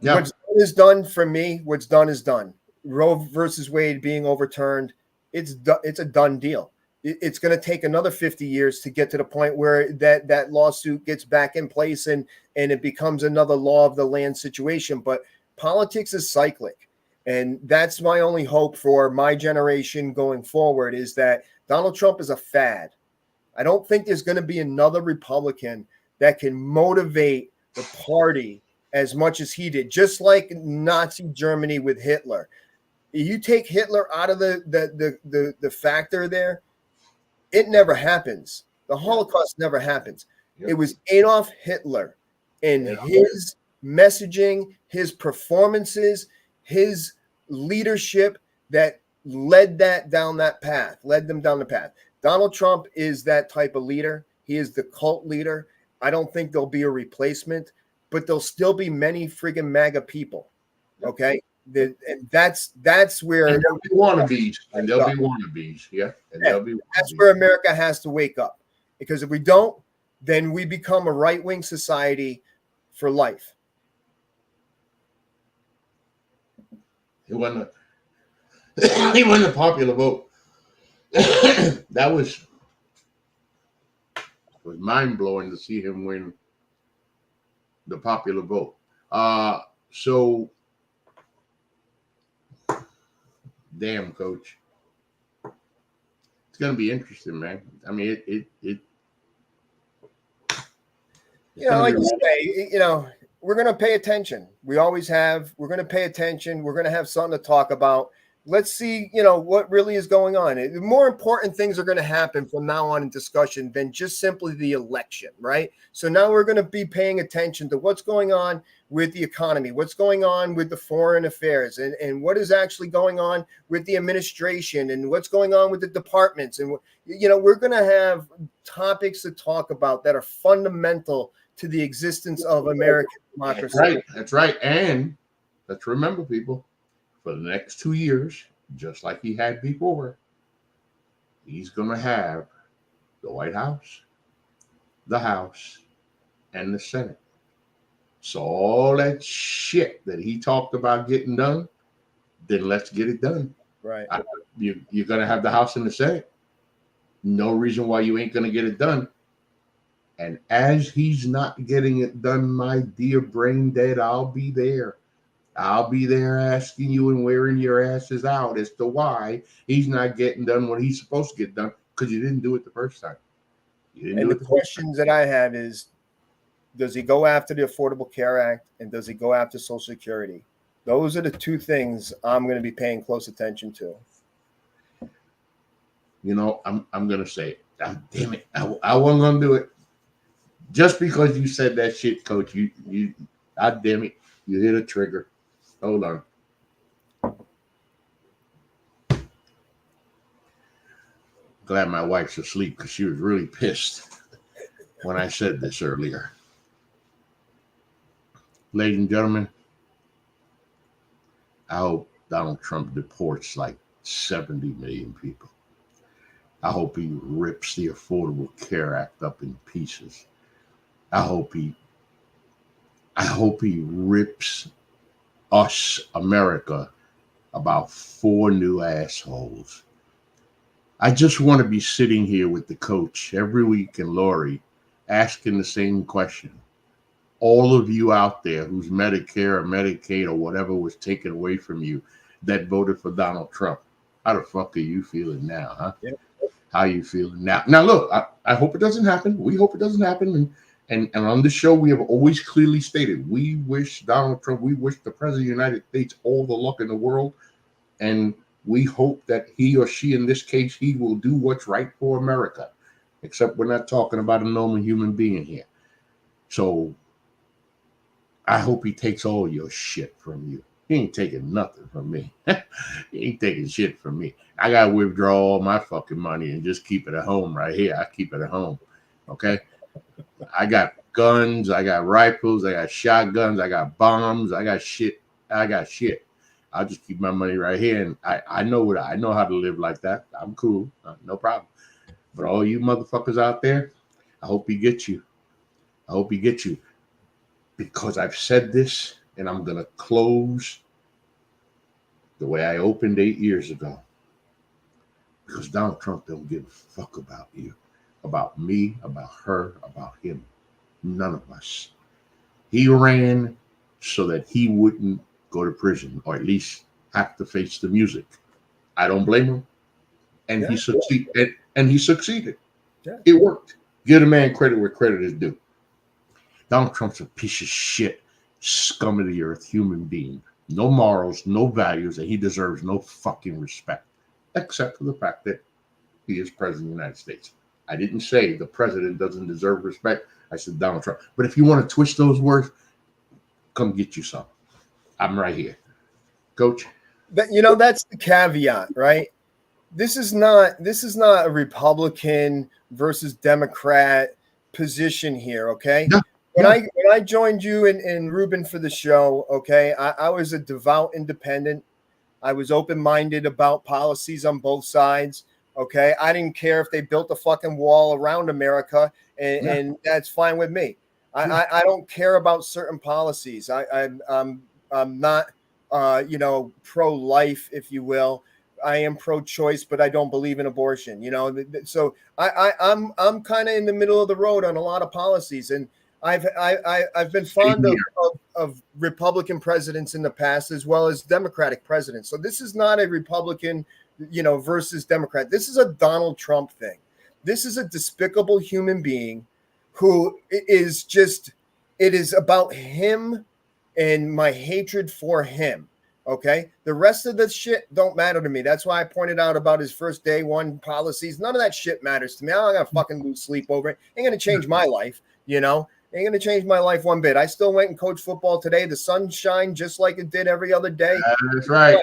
Yeah. What's done is done for me. What's done is done. Roe versus Wade being overturned. It's a done deal. It's going to take another 50 years to get to the point where that lawsuit gets back in place and it becomes another law of the land situation. But politics is cyclic. And that's my only hope for my generation going forward is that Donald Trump is a fad. I don't think there's going to be another Republican that can motivate the party as much as he did, just like Nazi Germany with Hitler. You take Hitler out of the factor there, it never happens. The Holocaust never happens. Yep. It was Adolf Hitler and his messaging, his performances, his leadership that led them down the path. Donald Trump is that type of leader. He is the cult leader. I don't think there'll be a replacement, but there'll still be many friggin' MAGA people. Okay. And that's where and there'll be wannabes, and there'll be wannabes, that's where America has to wake up, because if we don't, then we become a right-wing society for life. He won the popular vote. That was mind-blowing to see him win the popular vote. So. Damn, coach. It's going to be interesting, man. I mean, like you say, we're going to pay attention. We always have. We're going to pay attention. We're going to have something to talk about. Let's see, what really is going on. The more important things are going to happen from now on in discussion than just simply the election, right? So now we're going to be paying attention to what's going on with the economy, what's going on with the foreign affairs, and what is actually going on with the administration, and what's going on with the departments. And, we're going to have topics to talk about that are fundamental to the existence of American democracy. That's right. And let's remember, people, for the next 2 years, just like he had before, he's going to have the White House, the House, and the Senate. So all that shit that he talked about getting done, then let's get it done. Right. You're going to have the House and the Senate. No reason why you ain't going to get it done. And as he's not getting it done, my dear brain dead, I'll be there. I'll be there asking you and wearing your asses out as to why he's not getting done what he's supposed to get done, because you didn't do it the first time. And the questions that I have is, does he go after the Affordable Care Act, and does he go after Social Security? Those are the two things I'm going to be paying close attention to. I'm going to say it. Oh, damn it. I wasn't going to do it. Just because you said that shit, Coach, you God damn it, you hit a trigger. Hold on. Glad my wife's asleep, because she was really pissed when I said this earlier. Ladies and gentlemen, I hope Donald Trump deports like 70 million people. I hope he rips the Affordable Care Act up in pieces. I hope he rips us, America, about 4 new assholes. I just want to be sitting here with the coach every week and Lori asking the same question. All of you out there whose Medicare or Medicaid or whatever was taken away from you that voted for Donald Trump, How the fuck are you feeling now, huh? Yeah. How you feeling now? Now, look, I hope it doesn't happen. We hope it doesn't happen. And on this show, we have always clearly stated we wish Donald Trump, we wish the President of the United States all the luck in the world. And we hope that he or she, in this case, he will do what's right for America. Except we're not talking about a normal human being here. So I hope he takes all your shit from you. He ain't taking nothing from me. He ain't taking shit from me. I got to withdraw all my fucking money and just keep it at home right here. I keep it at home. Okay? I got guns. I got rifles. I got shotguns. I got bombs. I got shit. I'll just keep my money right here. And I know how to live like that. I'm cool. No problem. But all you motherfuckers out there, I hope he gets you. I hope he gets you. Because I've said this, and I'm going to close the way I opened 8 years ago. Because Donald Trump don't give a fuck about you, about me, about her, about him. None of us. He ran so that he wouldn't go to prison, or at least have to face the music. I don't blame him. And he succeeded. And he succeeded. Yeah. It worked. Give a man credit where credit is due. Donald Trump's a piece of shit, scum of the earth human being. No morals, no values, and he deserves no fucking respect, except for the fact that he is president of the United States. I didn't say the president doesn't deserve respect. I said Donald Trump. But if you want to twist those words, come get you some. I'm right here. Coach? That's the caveat, right? This is not a Republican versus Democrat position here, okay? No. When I joined you and Ruben for the show, okay, I was a devout independent. I was open-minded about policies on both sides, okay? I didn't care if they built a fucking wall around America, and that's fine with me. I don't care about certain policies. I'm not, pro-life, if you will. I am pro-choice, but I don't believe in abortion, So I'm kind of in the middle of the road on a lot of policies, and I've been fond of Republican presidents in the past as well as Democratic presidents. So this is not a Republican, versus Democrat. This is a Donald Trump thing. This is a despicable human being who is just, it is about him and my hatred for him. Okay. The rest of the shit don't matter to me. That's why I pointed out about his first day one policies. None of that shit matters to me. I'm not going to fucking lose sleep over it. Ain't going to change my life, Ain't going to change my life one bit. I still went and coached football today. The sun shined just like it did every other day. That's right.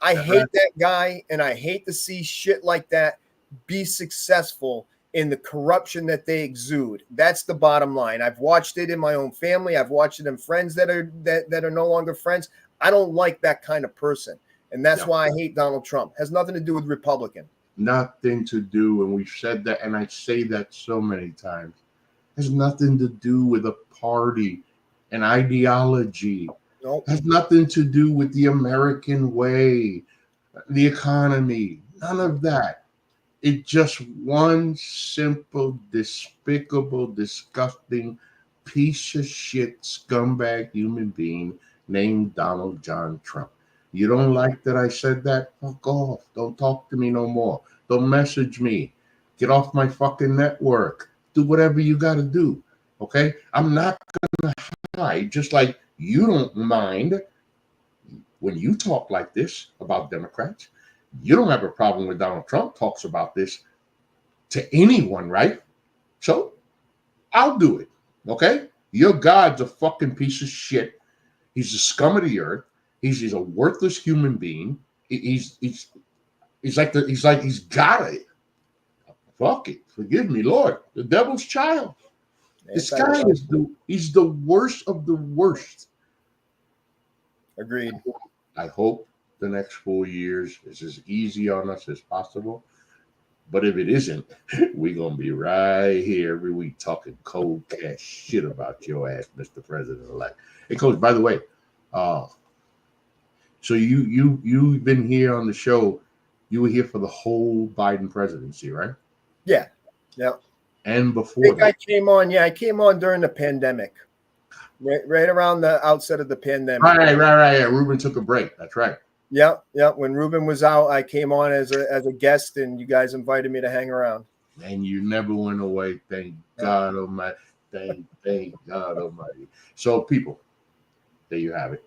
I hate that guy, and I hate to see shit like that be successful in the corruption that they exude. That's the bottom line. I've watched it in my own family. I've watched it in friends that are no longer friends. I don't like that kind of person, and that's why I hate Donald Trump. Has nothing to do with Republican. Nothing to do, and we've said that, and I say that so many times. Has nothing to do with a party, an ideology. Nope. Has nothing to do with the American way, the economy. None of that. It's just one simple, despicable, disgusting piece of shit, scumbag human being named Donald John Trump. You don't like that I said that? Fuck off. Don't talk to me no more. Don't message me. Get off my fucking network. Do whatever you got to do. Okay? I'm not going to hide, just like you don't mind when you talk like this about Democrats. You don't have a problem when Donald Trump talks about this to anyone, right? So I'll do it. Okay? Your God's a fucking piece of shit. He's the scum of the earth. He's a worthless human being. He's got it. Fuck it. Forgive me, Lord. The devil's child. This guy he's the worst of the worst. Agreed. I hope the next 4 years is as easy on us as possible. But if it isn't, we're going to be right here every week talking cold cash shit about your ass, Mr. President-elect. Hey, Coach, by the way, so you've been here on the show. You were here for the whole Biden presidency, right? Yeah. Yeah. And before that. I came on during the pandemic. Right around the outset of the pandemic. Right. Yeah, Ruben took a break. That's right. Yep, yep. When Ruben was out, I came on as a guest, and you guys invited me to hang around. And you never went away. Thank God Almighty. Thank God Almighty. So, people, there you have it.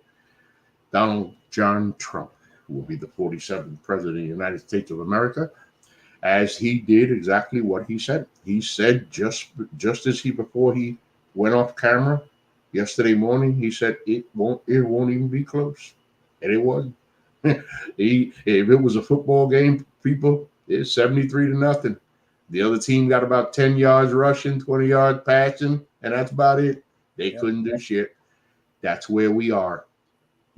Donald John Trump will be the 47th president of the United States of America, as he did exactly what he said. He said just as before he went off camera yesterday morning, he said it won't even be close, and it wasn't. If it was a football game, people, it's 73-0. The other team got about 10 yards rushing, 20 yards passing, and that's about it. They couldn't do shit. That's where we are.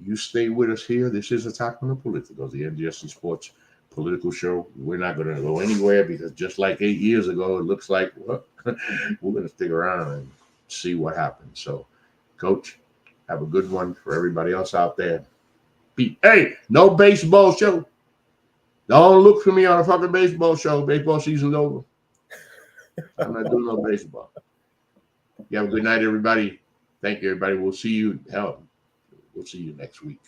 You stay with us here. This is Attack on the Politicos, the NGSC Sports political show. We're not going to go anywhere because just like 8 years ago, it looks like we're going to stick around and see what happens. So, Coach, have a good one for everybody else out there. Hey, no baseball show. Don't look for me on a fucking baseball show. Baseball season's over. I'm not doing no baseball. You have a good night, everybody. Thank you, everybody. We'll see you. We'll see you next week.